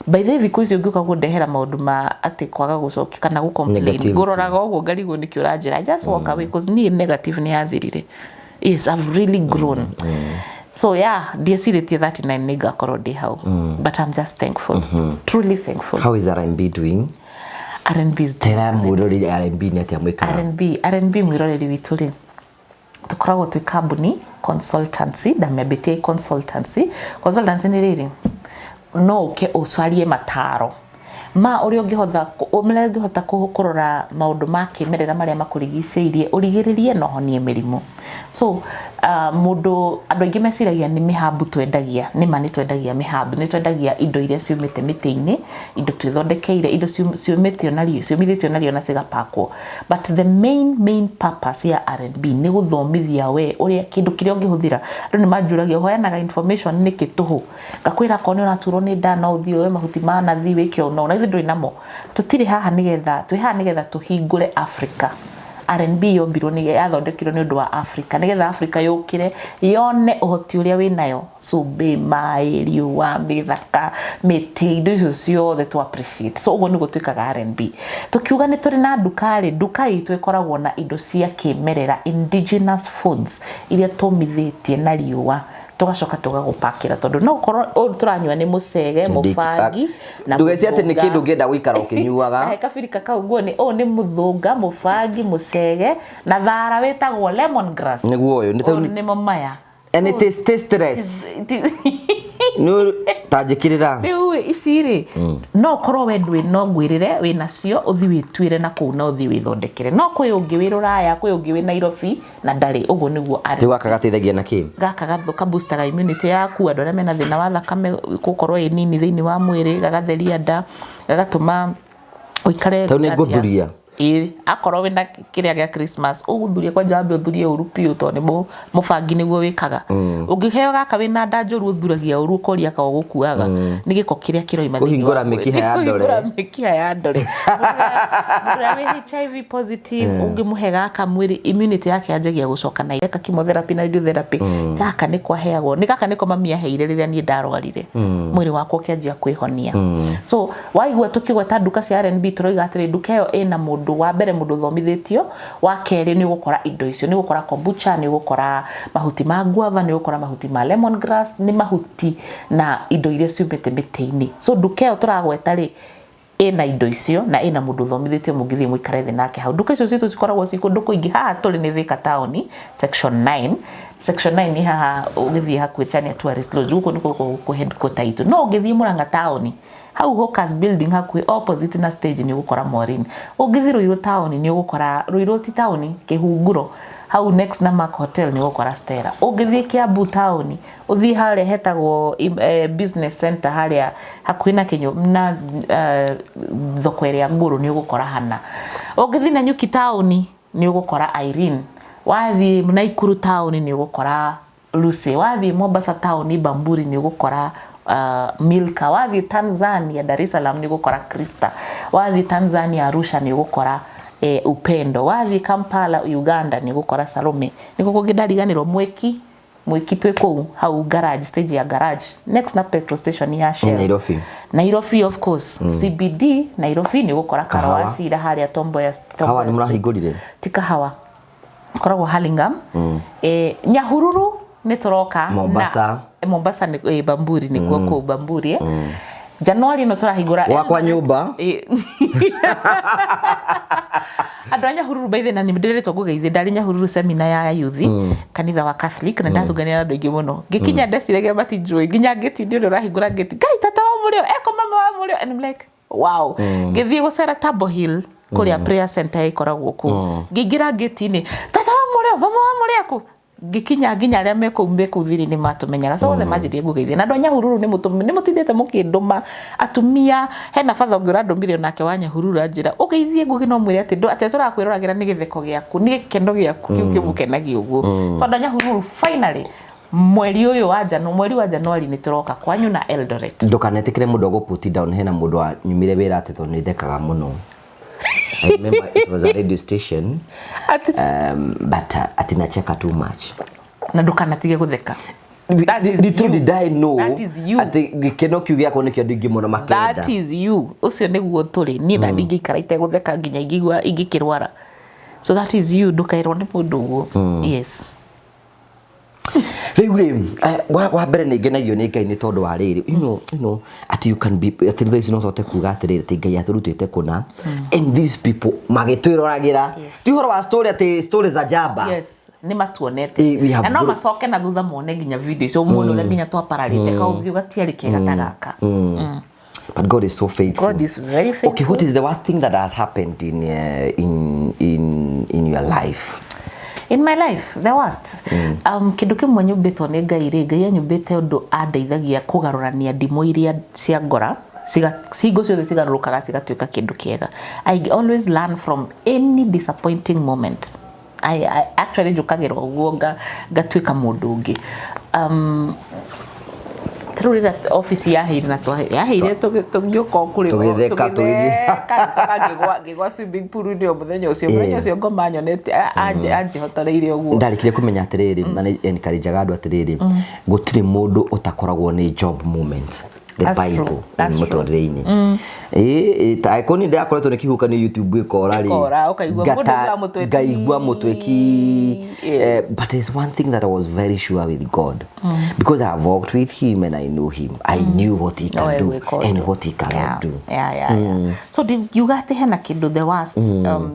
S1: By the way, because you go kundehera maundu ma ati kwaga gucoki kana gu complain ngororaga uguo ngarigo nikio ranjira. I just walk away because ni negative ni yathirire. Yes, I've really grown. So yeah, ndieciritie 39 nigakorwo ndi hau, but I'm just thankful, truly thankful.
S2: How is R&B doing?
S1: R&B is
S2: tera mwiroreri R&B ni atia mwikara?
S1: R&B mwiroreri witu ri tukoragwo twi company consultancy, Damebete consultancy ni riri no ke ucarie mataro ma uri ungihota kurora maundu ma kimerera maria makurigiceirie urigiririe no honie mirimu. So mundu andu aingi meciragia ni mihambu twendagia, ni mani twendagia mihambu, ni twendagia indo iria ciumite miti-ini, indo twithondekeire, indo ciumite nario na cigapakwo. But the main purpose ya R&B ni guthomithia we uria kindu kiria ungihuthira. Andu ni manjuragia hoyanaga information ni kituhu ngakwira ko ni unaturwo ni nda no uthio we mahuti mana thi wike ono na icio ndui namo. Tutire haha nigetha tuhingure Africa. R&B yombirwo ni yathondekirwo ni undu wa Africa nigetha Africa yukire yone uhoti uria winayo, sumbi mai riua mithaka miti indo icio ciothe to appreciate. So uguo ni gutwikaga R&B. Tukiuga ni turi na duka itu ikoragwo na indo cia kimerera, indigenous foods iria tumithitie na riua tugacoka tugagupakira tondu no ukorwo turanywa ni mucege mubangi na
S2: ndugeci ati ni kindu ngenda guikara ukinyuaga
S1: kabirika kau guo ni muthunga mubangi mucege na thara witagwo lemongrass
S2: niguo uyu
S1: ni momaya
S2: and it is tasteless no tajikirira
S1: riu iciri no korwo we ndwi no ngwirire wi nacio uthi witwire na kuu na uthi withondekere. No kwi ungi wi Ruraya, kwi ungi wi Nairobi na ndari uguo niguo ari
S2: tiwaka gateithagia na ki
S1: gaka gathuka booster immunity yaku andu aria mena thina wa thakame gukorwo i nini thiini wa mwiri, gagatheria nda, gagatuma uikare
S2: tau ni nguthuria
S1: akorwo wina kiria gia Christmas uguthuria kwa jambe uthurie uru piu to ni mubangi niguo wikaga. Ungiheo gaka wina nda njuru uthuragia uru koria ka gukuaga ni giko kiria kiroima thiini
S2: kuhingura mikiha ya ndore
S1: Mura HIV positive ungimuhe gaka mwiri immunity yake yanjagia gucoka na ireka chemotherapy na radiotherapy. Gaka ni kwaheagwo ni gaka niko mami aheire riria ni ndarwarire mwiri wakwa kianjia kwihonia. So waigua tukigweta nduka cia R&B turoiga atiri nduka iyo ina mundu wa mbere mundu thomithitio, wa keri ni gukora indo icio, ni gukora kombucha, ni gukora mahuti ma guava, ni gukora mahuti ma lemongrass, ni mahuti na indo iria ciumite miti-ini. So nduka iyo turagweta ri ina indo icio na ina mundu thomithitio mungithie muikare thi nake hau. Nduka icio citu cikoragwo cikundu kuingi haha turi ni Thika town section 9. Section 9 ni haha ugithie hakuhi chania tourist lodge guko niko ku headquarter itu. No ugithie Murang'a town hau Hawkers building hakuhi opposite na stage ni gukora Morin. Ugithie Ruiru town ni gukora Ruiru town Kihunguro hau next na Mark Hotel ni gukora Stella. Ugithie Kiambu town uthi hale hetagwo business center haria hakuhi na Kinyo na thoko ria Nguru ni gukora Hana. Ugithie na Nyuki town ni gukora Irene. Wathi Naikuru town ni gukora Lucy. Wathi Mombasa town Bamburi ni gukora Milka. Wathi Tanzania Dar es Salaam ni gukora Krista. Wathi Tanzania Arusha ni gukora Upendo. Wathi Kampala Uganda ni gukora Salome. Niko kugidariganirwo mweki twe kou hau garage, stage ya garage next na petrol station ya Shell Nairobi of course. CBD Nairobi ni gukora Karawasi ira haria Tombo ya
S2: Kawa ni murahingurire
S1: tika hawa koragwo Hurlingham. Nyahururu ni turoka Mombasa ni Bamburi ni kuo Bamburi Januari no turahingura
S2: wakwa nyumba
S1: andu Nyahururu baithe na nimdiretwo gugeithie ndari Nyahururu seminar ya youth kanitha wa Catholic na ndatungania andu aingi muno gikinya ndeciragia matinjui nginya ngeti ndio urahingura ngeti Ngai tata wa Murio eko mama wa Murio and I'm like wow ngithie gucera Table Hill kuria prayer center ikoragwo ku ngingira ngeti ni tata wa Murio mama wa Murio ku gikinya nginya aria mekumbe kuthiri ni matumenyaga so the majidi gugeithia na andu Nyahururu ni mutindete mukinduma atumia hena father ngura ndumbire nake wa Nyahururu anjira ugeithie ngugi no mwire ati turakwiruragira ni githeko giaku ni gikeno giaku kiu kimukenagia uguo so andu Nyahururu finally mweri uyu wa Januari, mweri wa Januari ni turoka kwanyu na Eldoret.
S2: Ndukanetikire mundu go put down hena mundu nyumire wira ateto ni thekaga muno. I remember it was a radio station. But atina cheka too much.
S1: Na ndukanatige gutheka.
S2: Little did I know.
S1: That is you.
S2: Ati gikeno kiu giako nikio ndingi muno makenda.
S1: That is you. Ucio niguo turi ni na ndingikara ite gutheka nginya igigwa igikirwara. So that is you. Ndukairwo ni mundu uguo. Yes.
S2: Riu wa mbere ni ngenagio ni Ngai ni tondu wa riri you know at you can be at least no sote kuga atiriri ti Ngai aturutite kuna and these people magitwiroragira ti horo wa story za jaba.
S1: Yes, ni matuonete na no macoke na thutha mone nginya video icio mundu ule nginya twapararite ka uthio gatiari kega tagaka.
S2: But God is so faithful.
S1: God is very faithful.
S2: Okay, what is the worst thing that has happened in your life?
S1: In my life, the worst. Kindu kimwe nyumbitwo ni Ngai ri Ngai anyumbite undu andeithagia kugarurania ndimo iria cia ngora cigo ciothe cigarurukaga cigatuika kindu kiega. I always learn from any disappointing moment. I actually njukagirwo guo ngatuika mundu ungi. Through that office yaheire na yaheire tugioka kuri
S2: tugitheka
S1: ngigwa swimming pool ndio muthenya ucio ngoma nyonete anje hotoreire uguo
S2: ndarikire kumenya atiriri na encourage andu atiriri gutiri mundu utakoragwo ni job moments the Bible mutorreini taikoni ndia akoretwo nikihuka ni YouTube ikora ri ngaigwa mutweki but there's one thing that I was very sure with God because I have walked with him and I know him. I knew what he can do and what he cannot do.
S1: So you got hena kindu the worst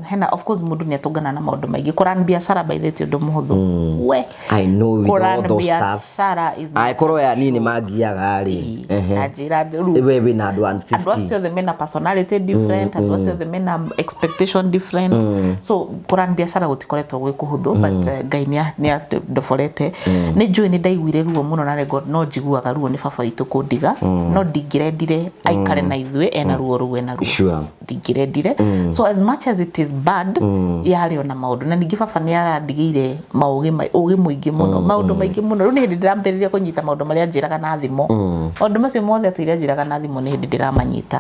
S1: hena of course mundu ni atungana na maundu maingi kuran biashara by the undu muhuthu we
S2: I know with all those stuff I koro ya nini magiaga ri we na 150
S1: and also the men personality different and also the men expectation different so kuran biashara gutikoretwo gwe kuhuthu but Ngai ni ndoforete ni njui ni ndaiguire ruo muno na God no njiguaga ruo ni baba itu kundiga no ndingirendire aikare na ithue ena ruo ruwe na ruo ndingirendire so as much as it is bad yari ona maundu na ningi baba ni arandigire maugi muingi muno maundu maingi muno ni hindi ndirambereria kunyita maundu maria njiraga na thimo maundu macio mothe atire njiraga na thimo ni hindi ndiramanyita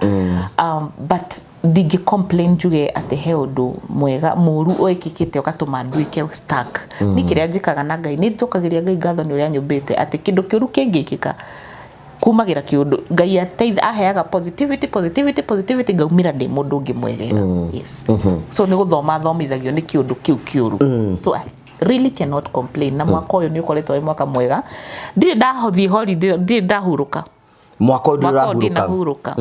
S1: but ndingi complain juge ate he undu mwega muru oikikite ukatuma nduike stuck ni kiria njikaga na Ngai ni tukagiria Ngai ngatho ni uria nyumbite ate kindu kiuru kingikika kumagira kiundu Ngai ateitha aheaga positivity ngaumira ndi mundu ungi mwegera yes so ni guthoma thomithagio ni kiundu kiu kiuru so I really cannot complain na mwaka uyu ni ukoretwo mwaka mwega ndire ndahothi holiday ndire ndahuruka
S2: mwaka ndirahuruka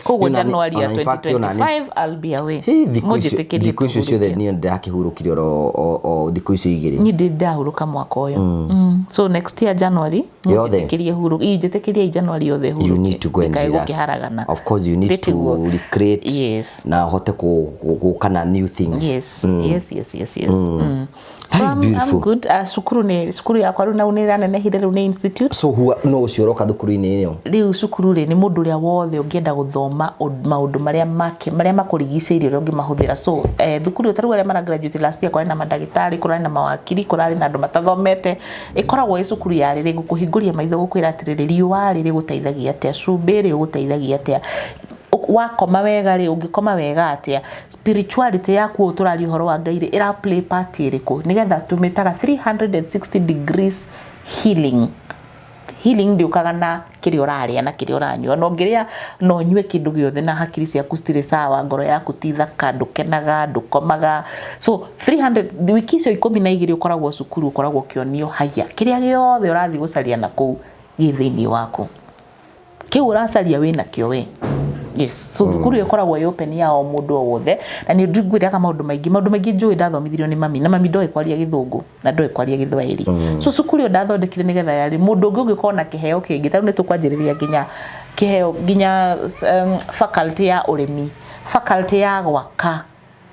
S1: koguo January ya 2025 I'll be away mujitekerie
S2: thiku icio ciothe ni ndakihurukire o thiku icio igiri
S1: ni ndahuruka mwaka uyu so next year January mujitekerie huru ijitekerie January yothe huru
S2: you need to go and do that of course you need to recreate na hote kana new things
S1: yes
S2: That is beautiful.
S1: I'm good. Sukuru yakwa ru na unira nene hire ru ni institute.
S2: So who no ucioroka thukuru-ini iyo?
S1: Riu sukuru ri ni mundu ria wothe ungienda guthoma maundu maria makurigiceirie uri ungimahuthira. So thukuru utaru aria mara graduate last year kwari na madagitari, kwari na mawakiri, kwari na andu matathomete. Ikoragwo i sukuru ya riri gukuhinguria maitho gukwira atiriri riua riri guteithagia atia, cumbi ri guteithagia atia. Wakoma wega ri ungikoma wega atia, spirituality yaku uturari horo wa Ngai ri ira play part iriku nigetha tumitaga 360 degrees healing ndiukaga na kiri uraria na kiri uranyua no ngiria no nyue kindu giothe na hakiri ciaku stiri sawa ngoro yaku ti thaka ndukenaga ndukomaga so 300 wiki icio 12 ukoragwo cukuru ukoragwo kionio haya kiria giothe urathi gucaria na kuu githiini waku kiu uracaria wina kio we yes so thukuru ikoragwo open ya o mundu o wothe na ni ndiguiraga maundu maingi njui ndathomithirio ni mami na mami ndoe kwaria githungu na ndoe kwaria githwairi so cukuru ndathondekire nigetha yari mundu ungikona na kiheo kingi taru ni tukwanjiriria nginya kiheo nginya faculty ya urimi faculty ya gwaka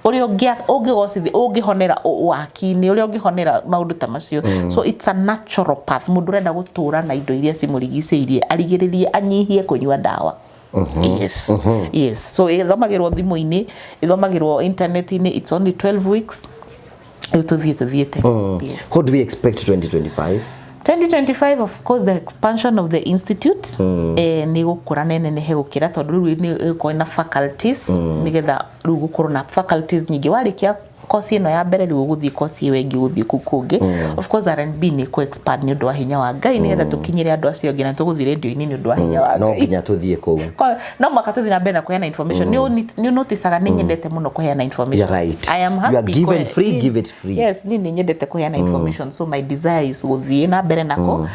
S1: uri ungigocithi ungihonera waki-ini uri ungihonera maundu ta macio so it's a natural path mundu renda gutura na indo iria cimurigiceirie arigiririe anyihie kunyua dawa yes so ithomagirwo thimu-ini ithomagirwo internet-ini it's only 12 weeks tuthiete
S2: yes what do we expect 2025
S1: 2025 of course the expansion of the institute ni gukura nene ne hegukira tondu riu ni ko na faculties nigetha riu gukuru na faculties nyingi warikia kosi ino ya mbere riu guthii kosi iyo ingi guthii kukungi of course R&B ni ku expand ni undu wa hinya wa Ngai nigetha tukinyire andu acio ngi na tuguthii radio ini ni undu wa hinya wa Ngai
S2: no nginya tuthie ku
S1: no mwaka tuthii na mbere na kuheana information ni noticeaga ni nyendete muno kuheana information.
S2: Right.
S1: I am happy
S2: you are given free give it free.
S1: Yes ni nyendete kuheana information so my desire is guthii na mbere nako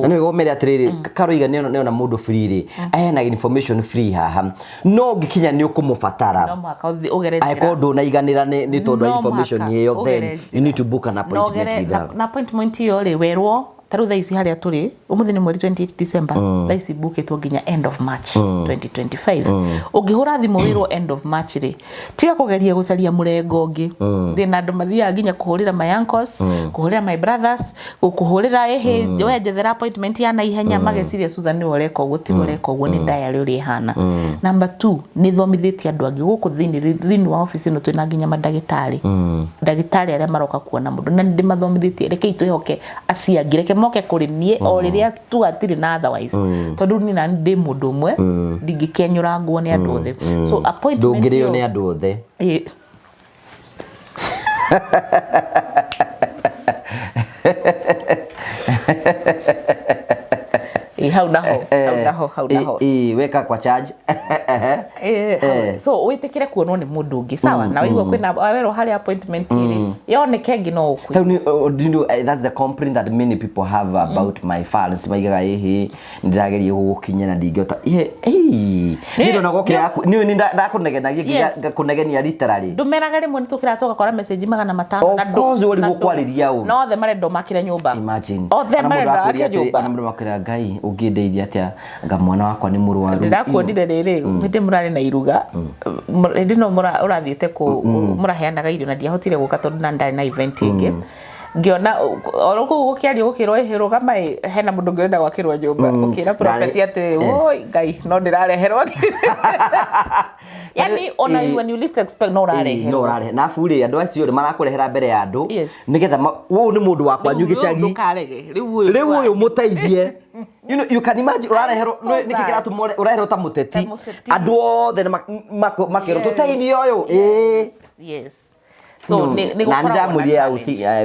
S2: ni gomere atiriri karoiga ni na mundu free ri aheana information free haha no ngikinya ni ukumufatara
S1: no mwaka uthii ugerete
S2: aikondo na iganira ni tondu information hiyo then you need to book an appointment with them
S1: na appointment hiyo ri werwo taru thaisi haria turi umuthi ni mweri 28 December thaisi booketwo nginya end of March 2025 ungihura thimu wirwo end of March ri tiga kugeria gucaria murengo ngi thina andu mathia nginya kuhurira my uncles kuhurira my brothers kuhurira ehe we jethera appointment ya na ihenya mageciria Susan ni ureka uguo ti ureka uguo ni diary uri hana. Number 2 ni thomithitie andu angi guku thini wa office no twina nginya madagitari dagitari aria maroka kuona mundu na ndi mathomithitie reke itwihoke aciangire moke kuri nie o riria tu atiri na otherwise tondu ni na ndi mundu umwe ndingikenyura nguo ni andu othe so appointment
S2: ndungirio ni andu othe
S1: hau naho
S2: weka kwa charge
S1: so witikire kuonwo ni mundu ungi sawa na wigwa kwina wero hari appointment iri yoneke ngi no ukwi
S2: that's the complaint that many people have about my files maigaga ehe ndirageria gukinya na ndingota ni ndo gokira ni ndakunegenagia kunegenia literally
S1: ndumeraga rimwe nitukira toka kora message magana matano
S2: of course uri gukwariria u
S1: no the marendo makire nyumba
S2: imagine
S1: othe marendo makire nyumba
S2: na mundu makira Ngai ungindeithia atia nga mwana wakwa ni murwaru
S1: ndirakuonire riri mite murari na iruga ndino urathiete ku muraheanaga irio na ndiahotire guka tondu na ndari na event ingi ngiona oroku gukiario gukirwo eheruga mai hena mundu ngenda gwakirwo nyumba ukira prophet ati oi Ngai no ndirareherwo yani ona when you least expect no rareherwo
S2: na furi andu acio marakurehera mbere ya andu nigetha wo ni mundu wakwa nyugicagi riu uyu muteithie you can imagine urareherwo nikikira tu urareherwo ta muteti andu othe makero tuteithio uyu
S1: yes
S2: so na ndamuria au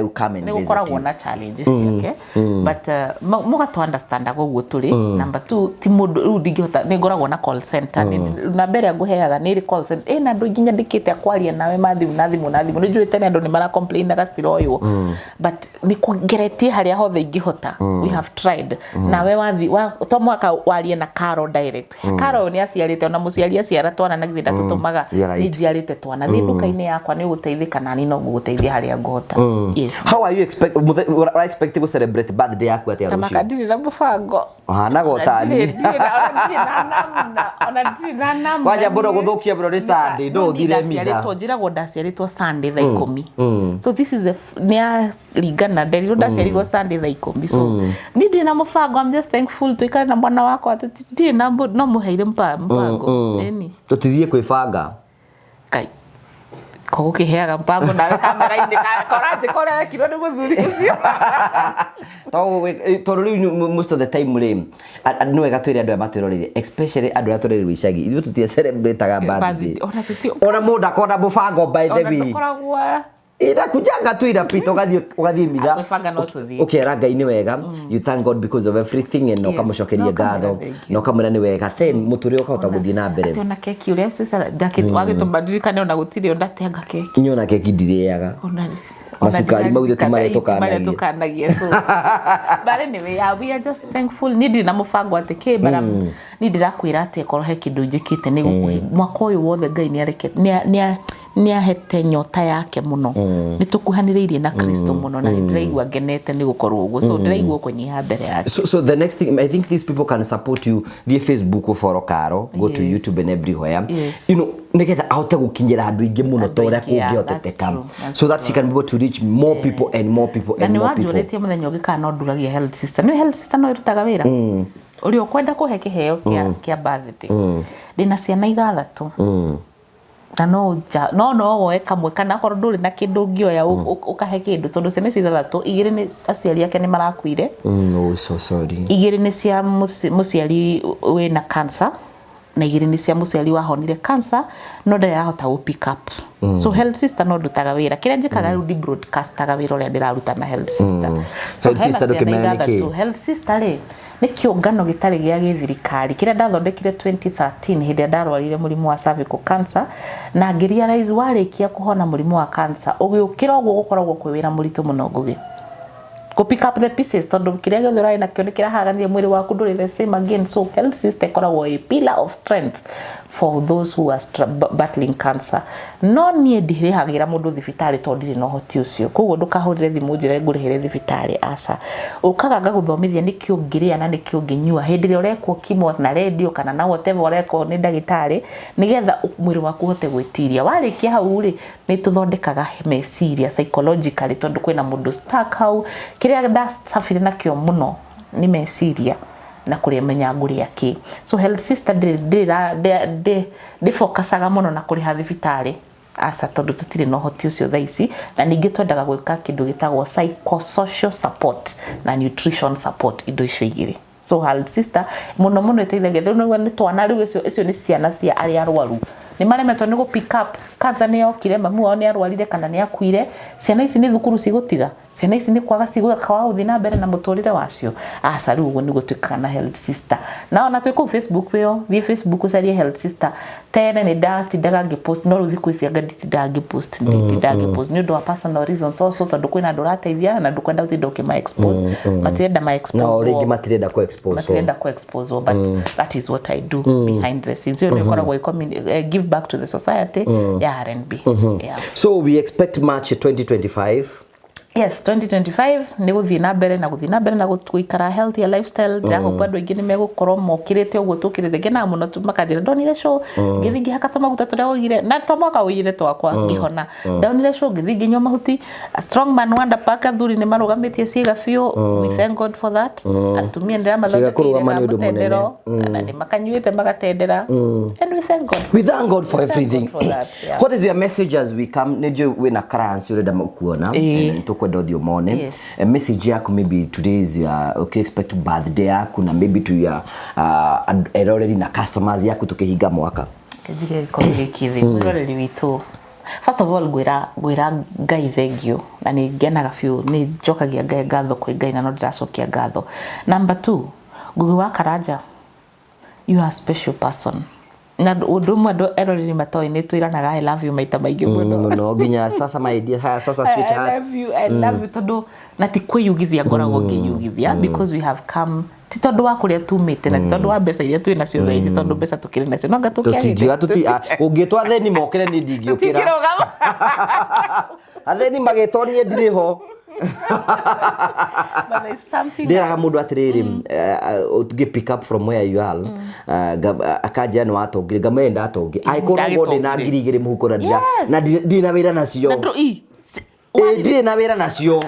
S2: come and visit
S1: you na challenges yake but muga to understand ago turi number 2 ti mundu ndingihota ni ngoragwo na call center na mbere nguheaga ni call center na ndu nginya ndikite akwaria nawe mathimu ni njuite ni andu ni mara complain na gastiro uyu but ni kugeretie haria hothe ingihota we have tried nawe wathi to mwaka warie na Carol direct Carol ni aciarite ona muciari aciara twana na githida tutumaga ni njiarite twana thi nduka-ini yakwa ni guteithika na ni no guteithia haria ngota yes
S2: how are you expect to celebrate birthday yaku atia rucio
S1: kama kadiri na mufango
S2: na gotani
S1: ona ndina nama
S2: waja boro guthukia bro Sunday ndo thire mitha
S1: njiragwo ndaciaritwo Sunday thaa 10 so this is the nia ligana ndero ndaciarirwo Sunday thaa 10 so ni ndina mufango I'm just thankful to ikana na mwana wakwa ati na no muheire mpango eni
S2: tutithie kwibanga
S1: kai ko kiheaga mpango na kamera-ini koraje kore kiro ni muthuri ucio
S2: to most of the time ri no wega twire andu amatwirorire especially andu aturere wicagi ithu tutie celebrate ga birthday ona mundu akona mufango by the way ida kujanga tu ida pito ugathie mitha ukera Ngai ni wega you thank God because of everything and no kamucokeria ngatho no kamera ni wega then muturi ukahota guthie na mbere
S1: atona keki uria sasa ndake wagitumbadilika ona gutiri ondatenga keki
S2: nyona keki ndiriaga masukari mauthe
S1: tukanagia so but anyway we are just thankful nidi na mufango atike bara nidi rakwira ati korwo he kindu njikite ni gukwe mwaka uyu wothe Ngai ni areke ni ahete nyota yake muno ni tukuhaniriirie na Kristo muno na ndiraigua ngenete ni gukorwo uguo so ndiraigua kunyiha mbere yake
S2: so the next thing I think these people can support you via Facebook for Caro go to YouTube and everywhere you know nigetha ahote gukinyira andu ingi muno toria kungioteteka so that she can be able to reach more people and more people and more people
S1: na niwajuretie muthenya ugikana nduragia health sister no health sister no irutaga wira uri ukwenda kuhe kiheo kia birthday dina ciana 6 no woe kamwe kana korwo nduri na kindu ngioya ukahe kindu tondu ciana icio ithathatu igiri ni aciari ake ni marakuire
S2: so sorry
S1: igiri ni cia muciari wina cancer na igiri ni cia muciari wahonire cancer no ndarahota gu pick up so health sister no ndutaga wira kiria njikaga ru di broadcastaga wira uria ndiraruta na health sister
S2: health sister documentary
S1: health sister ri ni kiungano gitari gia githirikari kiria ndathondekire 2013 hindi ndarwarire murimu wa cervical cancer na ngirealize warikia kuhona murimu wa cancer ugiukira ogwo gukoragwo kwi wira muritu muno ngugi go pick up the pieces tondu kiria githe urai nakio ni kirahaganiria mwiri waku nduri the same again so health sister ikoragwo a pillar of strength for those who are battling cancer no nie ndirihagira mundu thibitari tondu ndiri no hoti ucio koguo ndukahurire thimu njire ngurihire thibitari asa ukaganga guthomithia nikio ngiria na nikio nginyua hindi ria urekwo kimo na radio kana na whatever urekwo ni ndagitari nigetha mwiri waku hote gwitiria warikia hau ri ni tuthondekaga meciria psychologically tondu kwina mundu stuck hau kiria ndasafiri nakio muno ni meciria na kurimenya nguri aki so health sister de focusaga muno na kuriha thibitari asa tondu tutire no hoti ucio thaici na ningi twendaga gwika kindu gitagwo psychosocial support na nutrition support indo icio igiri so health sister muno iteithagia thonu ni twana riu icio ni ciana cia ari arwaru ni maremetwo ni gu pick up cancer ni yokire mamu wao ni arwarire kana ni akuire ciana ici ni thukuru cigutiga ciana ici ni kwaga ciguka wa uthi na mbere na muturire wacio asa riu uguo ni gutwika na health sister na ona twi ku Facebook yo vi Facebook ucarie health sister tene ni ndatindaga ngipost no thiku ici ngatindaga ngipost ni undu wa personal reasons also tondu kwina ndurateithia na ndukwenda utinda ukima expose matirenda ma expose
S2: no ringi matirenda ku expose
S1: but that is what I do behind the scenes so ni koragwo give back to the society ya R&B yeah
S2: so we expect March 2025
S1: yes 2025 ni guthii na mbere na guikara healthy lifestyle ndahopa andu aingi ni megukorwo mokirite uguo tukirite ngena muno makanjira ndonire show ngithingi haka maguta turagire na tomoka uyire twakwa ngihona ndonire show ngithingi nyoma mahuti a strong man wonder paka thuri ni marugamitie ciega fio we thank God for that atumia ndira mathondekire na ni makanyuite magatendera and we thank God for everything
S2: what is your message as we come nejo we na clients ureda kuona kwenda thio mone a message yako maybe today is expect birthday yako na maybe to your already na customers yako tukihiga mwaka
S1: kajige kombikithi already witu first of all gwira ngai thengio na ni ngenaga fiu ni njokagia ngai ngatho kwi ngai na no ndiracokia ngatho number 2 ngugi wa karanja you are a special person na undu mwe already matoi ni twiranaga I love you maita maingi muno
S2: no nginya sasa my dear sasa sweetheart
S1: I love you tondu na ti kwiyugithia ngoragwo ngiyugithia because we have come ti tondu wa kuria tumite na ti tondu wa mbeca iria twina cio thaici tondu mbeca tukiri nacio no ngatukia
S2: ungitwa theni mokire ni ndingiukira atheni magitonie ndiriho
S1: but there's something
S2: ndiraga mundu atiriri to pick up from where you are akaja no atongire ngamenda atongi aikorwo ngode na ngiri igiri muhuko na ndina wira nacio ndina wira nacio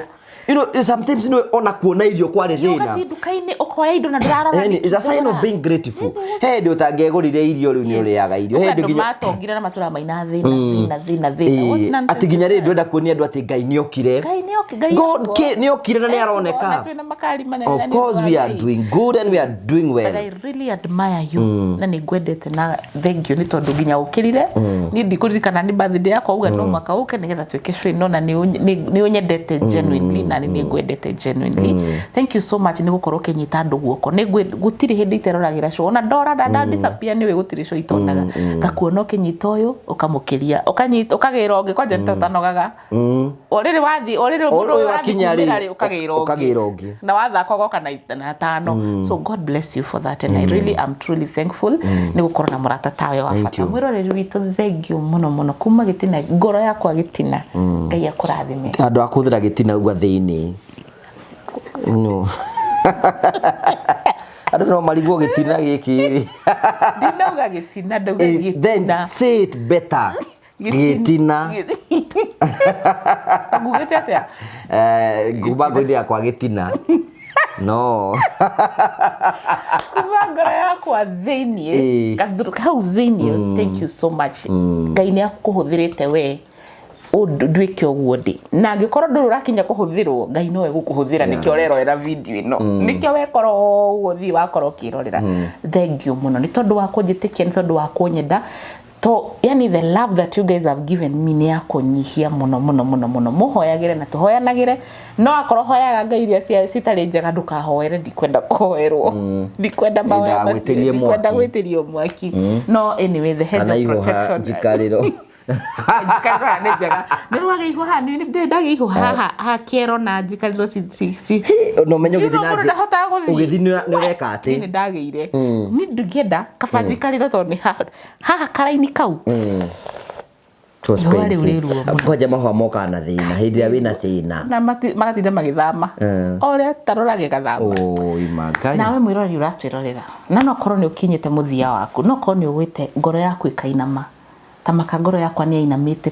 S2: you know sometimes ona kuona irio kwari rina
S1: nduka-ini ukoya indo na ndirarora
S2: is a sign of being grateful he ndi utangegurire irio riu ni uriaga irio he ndi
S1: nginya matongire na matura maina thina
S2: ati nginya ri ndwenda kuonia andu ati ngai ni okire God ni okire na ni aroneka of course we are doing good and we are doing well
S1: but I really admire you na ni ngwendete na thank you ni tondu nginya ukirire ni ndikurikana ni birthday yako uga no mwaka uke nigetha tweke show ino na ni unyendete genuinely na ni ngwendete genuinely thank you so much ni gukorwo kinyita andu guoko ni gutiri hindi iteroragira show ona ndora dada disappear ni we gutiri show itonaga gakuona kinyita uyu ukamukiria ukagira ungi kwanje tutanogaga oriri wathi oriri
S2: uyu akinyari ukagira ungi
S1: na wathaka goka na tano so God bless you for that and I really am truly thankful ni gukorwo na murata tawe wa fata mwiroreri witu thank you muno kuma gitina ngoro yakwa gitina ngai akurathime
S2: andu akuthira gitina ugwa thiini no I don't know marigo gitina gikiri
S1: ndinauga gitina ndauga gitina
S2: then say it better gitina
S1: ngugete atia
S2: gubago ndia kwa gitina No.
S1: Kuma ngoro yakwa thĩinĩ hau thĩinĩ thank you so much Ngai nĩ akũhũthĩrĩte we nduĩke ũguo ndĩ na angĩkorwo ndũrĩ ũrakinya kũhũthĩrwo Ngai no egũkũhũthĩra nĩkĩo ũrerorera video ĩno nĩkĩo wekorwo ũguo thiĩ wakorwo ũkĩrorera thank you mũno nĩ tondũ wa kũnjĩtĩkia nĩ tondũ wa kũnyenda yani the love that you guys have given me nĩ ya kũnyihia mũno mũhoyagĩre na tũhoyanagĩre no akorwo hoyaga Ngai iria citarĩ njega ndũkahoere ndikwenda kũhoerwo ndikwenda mahoya macio ndikwenda gwĩtĩrio mwaki no anyway the hedge of protection
S2: jikarĩro
S1: jikarĩro nĩ njega nĩ rwagĩihwo haha nĩ ndagĩihwo haha kĩero na jikarĩro
S2: no menyo ũgĩthi nĩ ũreka atĩ
S1: nĩ ndagĩire nĩ ndungĩenda kaba jikarĩro tondũ nĩ haha karaini kau
S2: kwanja mahũa moka na thĩna hĩndĩ ĩrĩa wĩna thĩna
S1: na magatinda magĩthama ũrĩa tarorage gathama nawe mwĩrori ũratwĩrorera na no korwo nĩ ũkinyĩte mũthia waku no korwo nĩ ũgwĩte ngoro yaku ĩkainama tamaka ngoro yakwa nĩ ainamĩte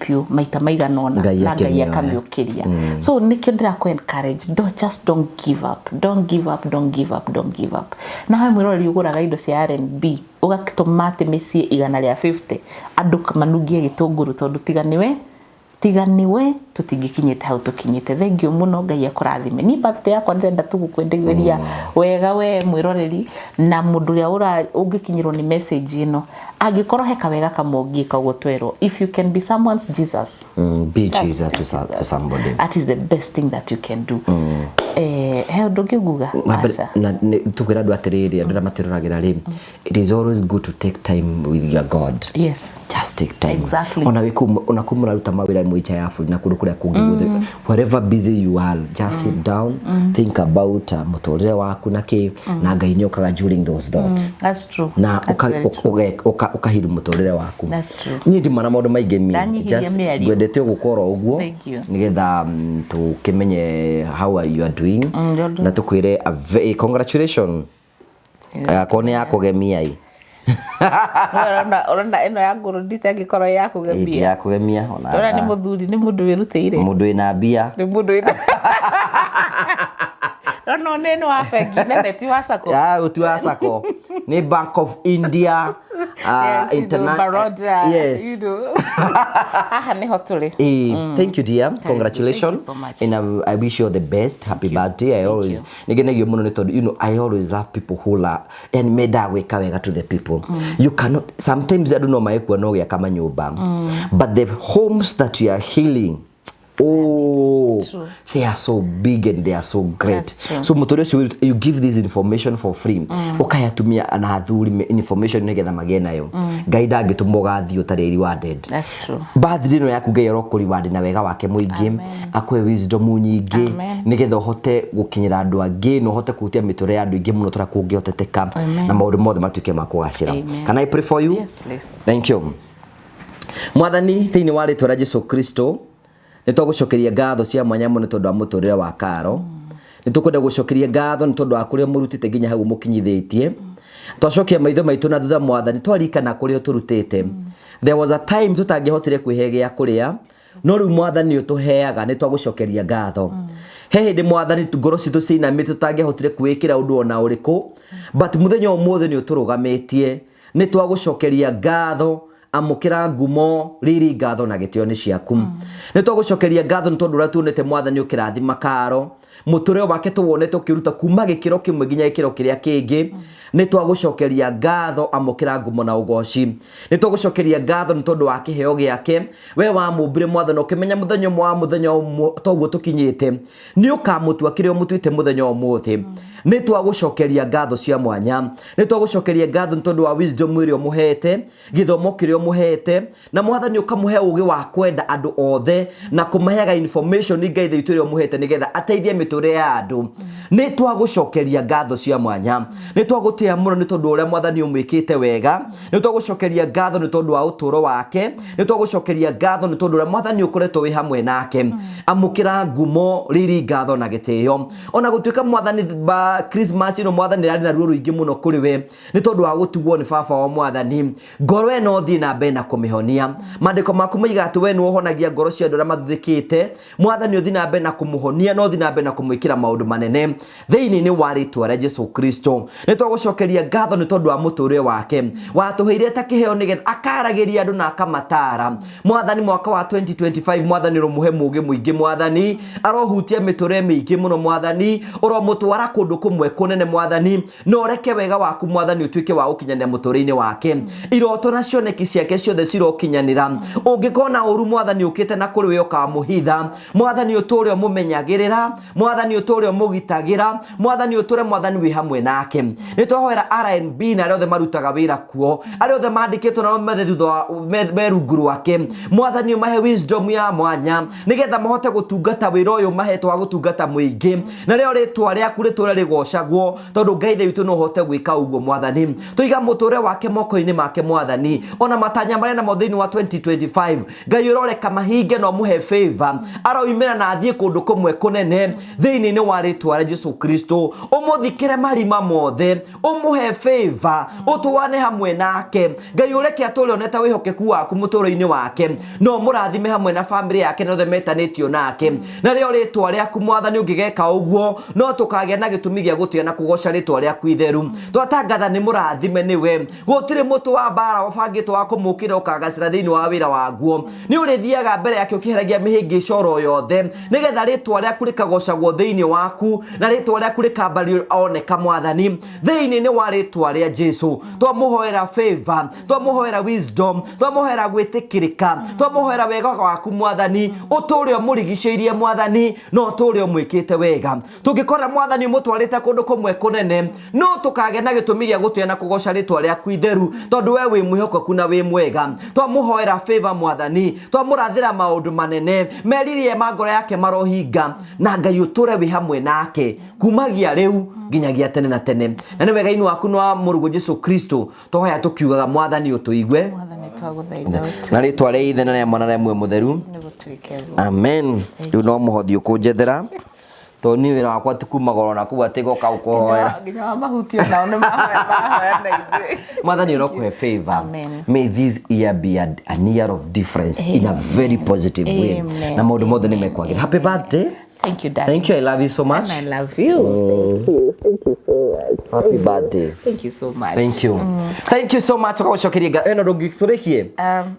S1: piu maita maigana ũna na Ngai akamĩũkĩria so nĩkĩo ndĩrakũ encourage don't give up nawe mwĩrori ũgũraga indo cia R&B ũgatũma atĩ mĩciĩ 150 andũ manungie gĩtũngũrũ tondũ tiganiwe tũtingĩkinyĩte hau tũkinyĩte thank you mũno Ngai akũrathime ni birthday yakwa ndĩrenda tu gũkwendegĩria wega we mwĩroreri na mũndũ ũrĩa ũngĩkinyĩrwo nĩ message ĩno angĩkorwo he kawega kamũngĩka ũguo twerwo if you can be someone's Jesus
S2: be Jesus to somebody
S1: that is the best thing that you can do he ũndũ ũngĩuga
S2: na tũkwĩra andũ atĩrĩrĩ andũ arĩa matũroragĩra rĩ it is always good to take time with your God
S1: yes
S2: just take time
S1: exactly
S2: ona kumũraruta mawĩra mwĩcha ya bũrũri na kũndũ kũrĩa kũngĩ wherever busy you are just sit down think about mũtũrĩre waku na kĩ na Ngai nĩ okaga during those thoughts
S1: that's true
S2: na ũkahiru mũtũrĩre waku
S1: that's true
S2: niĩ ndĩ mana maũndũ maingĩ just gwendete ũgũkorwo ũguo nĩgetha tũkĩmenye how you are doing na tũkwĩre congratulations kone ya kũgemia
S1: Oranda eno ya ngoro ndite angĩkorwo ya kũgemia ona nĩ mũthuri nĩ mũndũ wĩrutĩire
S2: mũndũ wĩna mbia
S1: nĩ mũndũ wĩna no nĩ wa bengi nene ti wa sako
S2: ti wa sako ni Bank of India
S1: international yes aha ni hoturi
S2: thank you dear congratulations and I wish you the best happy birthday I always nigenagio muno ni tondu you know I always love people who love and made our way wega to the people you cannot sometimes I don't know my kwa no ya kama nyumba but the homes that you are healing they are so big and they are so great so mutorio you give this information for free ukayatumia ana athuri information negetha magĩe nayo Ngai ndangĩtũma ũgathiĩ ũtarĩ rewarded
S1: that's true
S2: birthday no yaku Ngai arokũ reward na wega wake mũingĩ akwe wisdom nyingĩ negetha ũhote gũkinyĩra andũ angĩ no ũhote kuhutia mĩtũrĩre ya andũ aingĩ mũno tũra kũngĩhoteteka na maũndũ mothe matuĩke ma kũgacĩra can I pray for you
S1: yes please
S2: thank you mwathani thĩinĩ wa rĩtwa rĩa Jesũ Kristo nĩtũgũcokeria ngatho cia mwanya mũno tondũ wa mũtũrĩre wa Karo nĩtũkwenda gũcokeria ngatho nĩ tondũ wa kũrĩa mũrutĩte nginya hau mũkinyithĩtie twacokia maitho maitũ na thutha mwathani twarikana kũrĩa tũrutĩte there was a time tũtangĩhotire kwĩhe gĩa kũrĩa no rĩu mwathani ũtũheaga nĩtwagũcokeria ngatho he hĩndĩ mwathani ngoro citũ ciinamĩte tũtangĩhotire kwĩkĩra ũndũ ona ũrĩkũ but mũthenya ũmũthĩ nĩ ũtũrũgamĩtie nĩtwagũcokeria ngatho amukira ngumo riri ngatho na gĩtĩo nĩ ciaku nĩtwagũcokeria ngatho nĩ tondũ ũratuonete mwathani ũkĩrathima Karo mũtũrĩre wake tũwonete ũkĩruta kuma gĩkĩro kĩmwe nginya gĩkĩro kĩrĩa kĩngĩ nĩtwagũcokeria ngatho amukira ngumo na ũgoci nĩtwagũcokeria ngatho nĩ tondũ wa kĩheo gĩake we wamũmbire mwathani ũkĩmenya mũthenya ũmwe toguo tũkinyĩte nĩ ũkamũtua kĩrĩa ũmũtuĩte mũthenya ũmũthĩ nĩtwagũcokeria ngatho cia mwanya nĩtwagũcokeria ngatho nĩ tondũ wa wisdom ĩrĩa ũmũhete gĩthomo kĩrĩa ũmũhete na mwathani ũkamũhe ũgĩ wa kwenda andũ othe na kũmaheaga information ngaithe itũ ĩrĩa ũmũhete nĩgetha ateithie mĩtũrĩre ya andũ nĩtwagũcokeria ngatho cia mwanya nĩtwagũtĩa mũno nĩ tondũ ũrĩa mwathani ũmwĩkĩte wega nĩtwagũcokeria ngatho nĩ tondũ wa ũtũũro wake nĩtwagũcokeria ngatho nĩ tondũ ũrĩa mwathani ũkoretwo wĩ hamwe nake amũkĩra ngumo riri ngatho na gĩtĩo ona gũtuĩka mwathani Christmas ino mwathani rari na ruo ruingi muno kuri we ni tondu wa gutugwo ni baba wa mwathani ngoro eno thi na mbere na kũmĩhonia mandĩko maku moiga atĩ we nĩ wohonagia ngoro cia andũ arĩa mathuthĩkĩte mwathani ũthi na mbere na kũmũhonia no thi na mbere na kũmwĩkĩra maũndũ manene thĩinĩ wa rĩtwa rĩa Jesu Kristo. Nĩtũgũcokeria ngatho nĩ tondũ wa mũtũũrĩre wake watũheire ta kĩheo nĩgetha akaragĩria andũ na akamatara. Mwathani mwaka wa 2025 Mwathani ũrũmũhe mũũgĩ mũingĩ Mwathani, arohutia mĩtũũrĩre mĩingĩ mũno Mwathani, ũromũtwara kũndũ kũmwe kũnene Mwathani, na ũreke wega waku Mwathani ũtuĩke wa gũkinyanĩra mũtũũrĩre-inĩ wake. Iroto na cioneki ciake ciothe cirokinyanĩra. Ũngĩkona ũru Mwathani ũkĩte na kũrĩ we ũkamũhitha. Mwathani ũtũũre ũmũmenyagĩrĩra, Mwathani ũtũũre ũmũgitagĩra, Mwathani ũtũũre Mwathani wĩ hamwe nake. Nĩtwahoera RNB na arĩa othe marutaga wĩra kuo, arĩa othe mandĩkĩtwo na methe thutha merungu rwake, Mwathani ũmahe wisdom ya mwanya nĩgetha mahote gũtungata wĩra ũyũ mahetwo wa gũtungata mũingĩ, na rĩo rĩtwa rĩaku rĩtũũre rĩgocagwo, tondũ Ngai ithe witũ no ũhote gwĩka ũguo Mwathani. Tũiga mũtũũrĩre wake moko-inĩ make Mwathani, ona matanya marĩa namo thĩinĩ wa 2025 Ngai ũroreka mahinge na ũmũhe favor, aroimĩra na athiĩ kũndũ kũmwe kũnene thĩinĩ wa rĩtwa rĩa Jesu Kristo. Ũmũthikĩre marima mothe, ũmũhe favor, ũtũwane hamwe nake. Ngai ũreke atũũre onete wĩhokeku waku mũtũũrĩre-inĩ wake, no mũrathime hamwe na family yake na othe metanĩtio nake. Na rĩo rĩtwa rĩaku Mwathani ũngĩgeka ũguo, no tũkagĩa na gĩtũmi gĩa gũtĩa na kũgoca rĩtwa rĩaku itheru. Twatangatha nĩ mũrathime nĩwe, gũtirĩ mũtũ wa mbara ũbangĩtwo wa kũmũkĩra ũkagacĩra thĩinĩ wa wĩra waguo. Nĩ ũrĩthiaga mbere yake ũkĩheragia mĩhĩngĩco oro yothe, nĩgetha rĩtwa rĩaku rĩkagocagwo thĩinĩ waku, na rĩtwa rĩaku rĩkambario oneka Mwathani thĩinĩ wa rĩtwa rĩa Jesu. Twamũhoera favor, twamũhoera wisdom, twamũhoera gwĩtĩkĩrĩka, twamũhoera wega waku Mwathani, ũtũũre ũmũrigicĩirie Mwathani, no ũtũũre ũmwĩkĩte wega. Tũngĩkora Mwathani mũtwarĩte kũndũ kũmwe kũnene, no tũkagĩa na gĩtũmi gĩa gũtĩa na kũgoca rĩtwa rĩaku itheru, tondũ we wĩ mwĩhokeku na wĩ mwega. Twamũhoera favor Mwathani, twamũrathĩra maũndũ manene meririe ma ngoro yake marohinga, na Ngai ũtũũre wĩ hamwe nake kumagia rĩu nginyagia tene na tene. Na nĩ wega-inĩ waku no wa mũrũgũ Jesu Kristo tũhoya tũkiugaga Mwathani ũtũigue, na rĩtwa rĩa Ithe na rĩa Mwana na rĩa Muoyo Mũtheru, amen. Rĩu no mũhothi ũkũnjethera to ni wĩra wakwa ti kuma goro na kũu atĩ goka ũkũhoera nginya mahutio nao nĩ mahoya na ithuĩ. Mwathani ũrokũhe favor. May this year be an year of difference in a very positive way, na maũndũ mothe nĩ mekwagĩra. Happy birthday. Thank you, Daddy. Thank you. I love you so much. And I love you. Thank you. Thank you so much. Happy birthday. Thank you so much. Thank you. Thank you so much. Ũcokeria eno ndũngĩ tũrĩkie.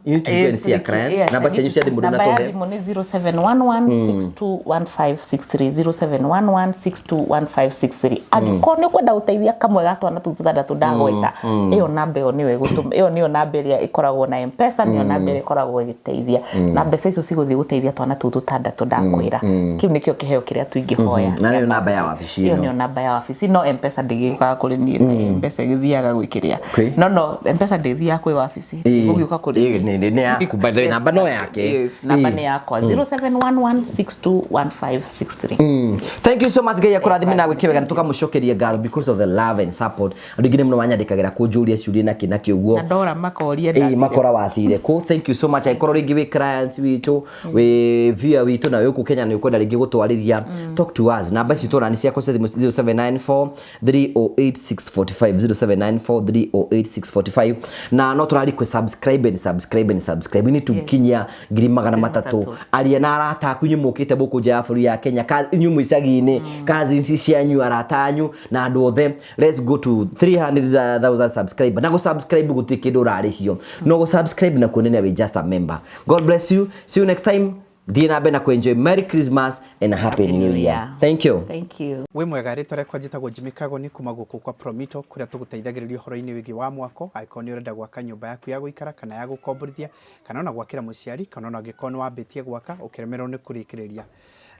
S2: You need to go and see a client. Namba cia cia thimũ na tũhe. Namba ya 0711621563 0711621563. Angĩkorwo nĩ kwenda ũteithia kamwe ga twana tũtũ tũthathatũ ndagweta, ĩyo namba ĩyo nĩwe gũtũma. Ĩyo nĩyo namba ĩrĩa ĩkoragwo na M-Pesa, nĩyo namba ĩrĩa ĩkoragwo ĩgĩteithia. Na mbeca icio cigũthiĩ gũteithia twana tũtũ tũthathatũ ndakwĩra. Kĩu nĩkĩo kĩheo kĩrĩa tũingĩhoya. Na nĩyo namba ya wabici ĩyo. Nĩyo namba ya wabici. No M-Pesa ndĩgĩũkaga kũrĩ niĩ. M-Pesa ĩgĩthiaga gwĩkĩrĩa. No M-Pesa ndĩthiaga kwĩ wabici. Ũgĩũka kũrĩ nĩ yaku, by the way namba no yake. Yes, namba nĩ yakwa 0711621563. Thank you so much Ngai akũrathime na gwĩke wega, tũkamũcokeria ngatho because of the love and support. Andũ aingĩ mũno manyandĩkagĩra kũnjũria ciũria na kĩguo. Na ndora makoria ndani. Makora wathire kũ. Thank you so much. Aikorwo rĩngĩ wĩ clients witũ, wĩ viewer witũ na wĩ Kenya nĩ ũkwenda rĩngĩ gũtwarĩria, talk to us. Namba citũ na nĩ ciakwa cia thimũ 0794308645 0794308645. Na no tũrari kũ subscribe. Ni tukinyia 300,000 aria na arata aku nyumũkĩte gũkũ nja ya bũrũri ya Kenya, nyumũ icagi-inĩ, cousins cianyu, arata anyu na andũ othe. Let's go to 300,000 subscriber. Na go subscribe gũtirĩ kĩndũ ũrarĩhio, no go subscribe na kuonania we just a member. God bless you. See you next time. Thiĩ na mbere na enjoy. Merry Christmas and a Happy New Year. Thank you. Thank you.
S3: We mwega rĩtwa rĩakwa njĩtagwo Jimmy Kagoni kuma gũkũ kwa Promito, kũrĩa tũgũteithagĩrĩria ũhoro-inĩ wĩgiĩ wa mwako. Angĩkorwo nĩ ũrenda gwaka nyũmba yaku ya gũikara kana ya gũkomborithia, kana ona gwakĩra mũciari, kana ona angĩkorwo nĩ wambĩtie gwaka ũkĩremerwo nĩ kũrĩkĩrĩria.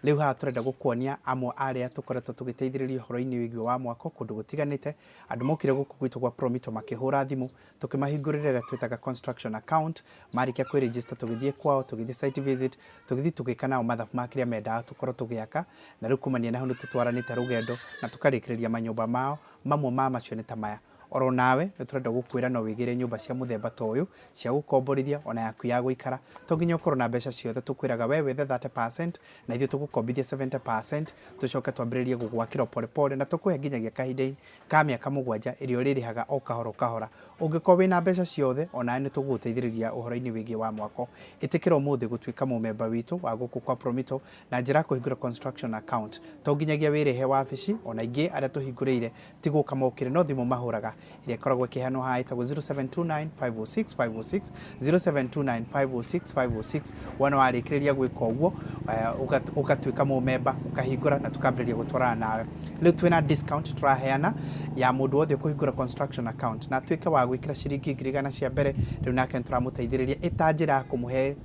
S3: Rĩu haha tũrenda gũkuonia amwe arĩa tũkoretwo tũgĩteithĩrĩria ũhoro-inĩ wĩgiĩ wa mwako kũndũ gũtiganĩte. Andũ mokire gũkũ gwitũ gwa Promito makĩhũra thimũ, tũkĩmahingũrĩra ĩrĩa twĩtaga construction account. Marĩkia kwĩregister tũgĩthiĩ kwao, tũgĩthiĩ site visit, tũgĩthiĩ tũgĩka nao mathabu ma kĩrĩa mendaga tũkorwo tũgĩaka. Na rĩu kumania na hau nĩ tũtwaranĩte rũgendo na tũkarĩkĩrĩria manyũmba mao. Mamwe ma macio nĩ ta maya. oro nawe nĩ tũrenda gũkwĩra no wĩgĩre nyũmba cia mũthemba ta ũyũ cia gũkomborithia ona yaku ya gũikara to nginya ũkorwo na mbeca ciothe tũkwĩraga we wethe 30% na ithuĩ tũgũkombithia 70% tũcoke twambĩrĩrie gũgwakĩra pole na tũkũhe nginyagia kahinda ka mĩaka 7 ĩrĩa ũrĩrĩhaga o kahora ũngĩkorwo wĩna mbeca ciothe ona nĩ tũgũgũteithĩrĩria ũhoro-inĩ wĩgiĩ wa mwako ĩtĩkĩra ũmũthĩ gũtuĩka mũmemba witũ wa gũkũ kwa Promito na njĩra kũhingũra construction account to nginyagia wĩrehe wabici ona ingĩ arĩa tũhingũrĩire ti gũka mokĩre no thimũ mahũraga ĩrĩa ĩkoragwo ĩkĩheanwo haha ĩtagwo 0729506506 0729506506 wona warĩkĩrĩria gwĩka ũguo ũgatuĩka mũmemba ũkahingũra na tũkambĩrĩria gũtwarana nawe rĩu twĩna discount tũraheana ya mũndũ wothe kũhingũra construction account na atuĩke wa gwĩkĩra ciringi 100 cia mbere rĩu nake tũramũteithĩrĩria ĩta njĩra ya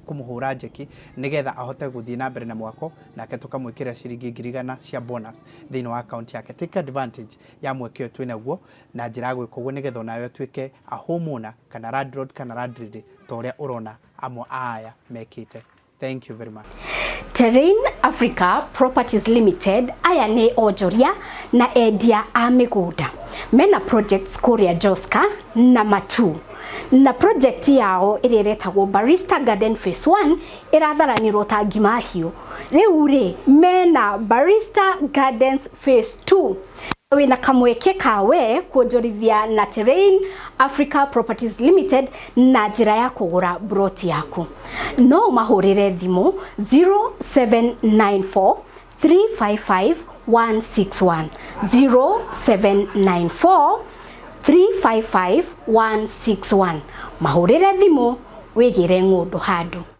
S3: kũmũhũra njeki nĩgetha ahote gũthiĩ na mbere na mwako nake tũkamwĩkĩra ciringi 100 cia bonus thĩinĩ wa account yake. Take advantage ya mweke ũyũ twĩnaguo na njĩra ya gwĩka ũguo nĩgetha onawe ũtuĩke a homeowner kana landlord kana landlady ta ũrĩa ũrona amwe aya mekĩte. Thank you very much.
S4: Terrain Africa Properties Limited aya nĩ onjoria na endia a mĩgũnda mena projects kũrĩa Joska na Matu na project yao ĩrĩa ĩretagwo Barista Garden Phase 1 ĩratharanĩrwo ta ngima hiũ rĩu rĩ mena Barista Gardens Phase 2 wĩna kamweke kawe kuonjorithia na Terrain Africa Properties Limited na njĩra ya kũgũra broti yaku no mahũrĩre thimũ 0794 355 161 0794 355 161 mahũrĩre thimũ wĩgĩre ng'ũndũ handũ.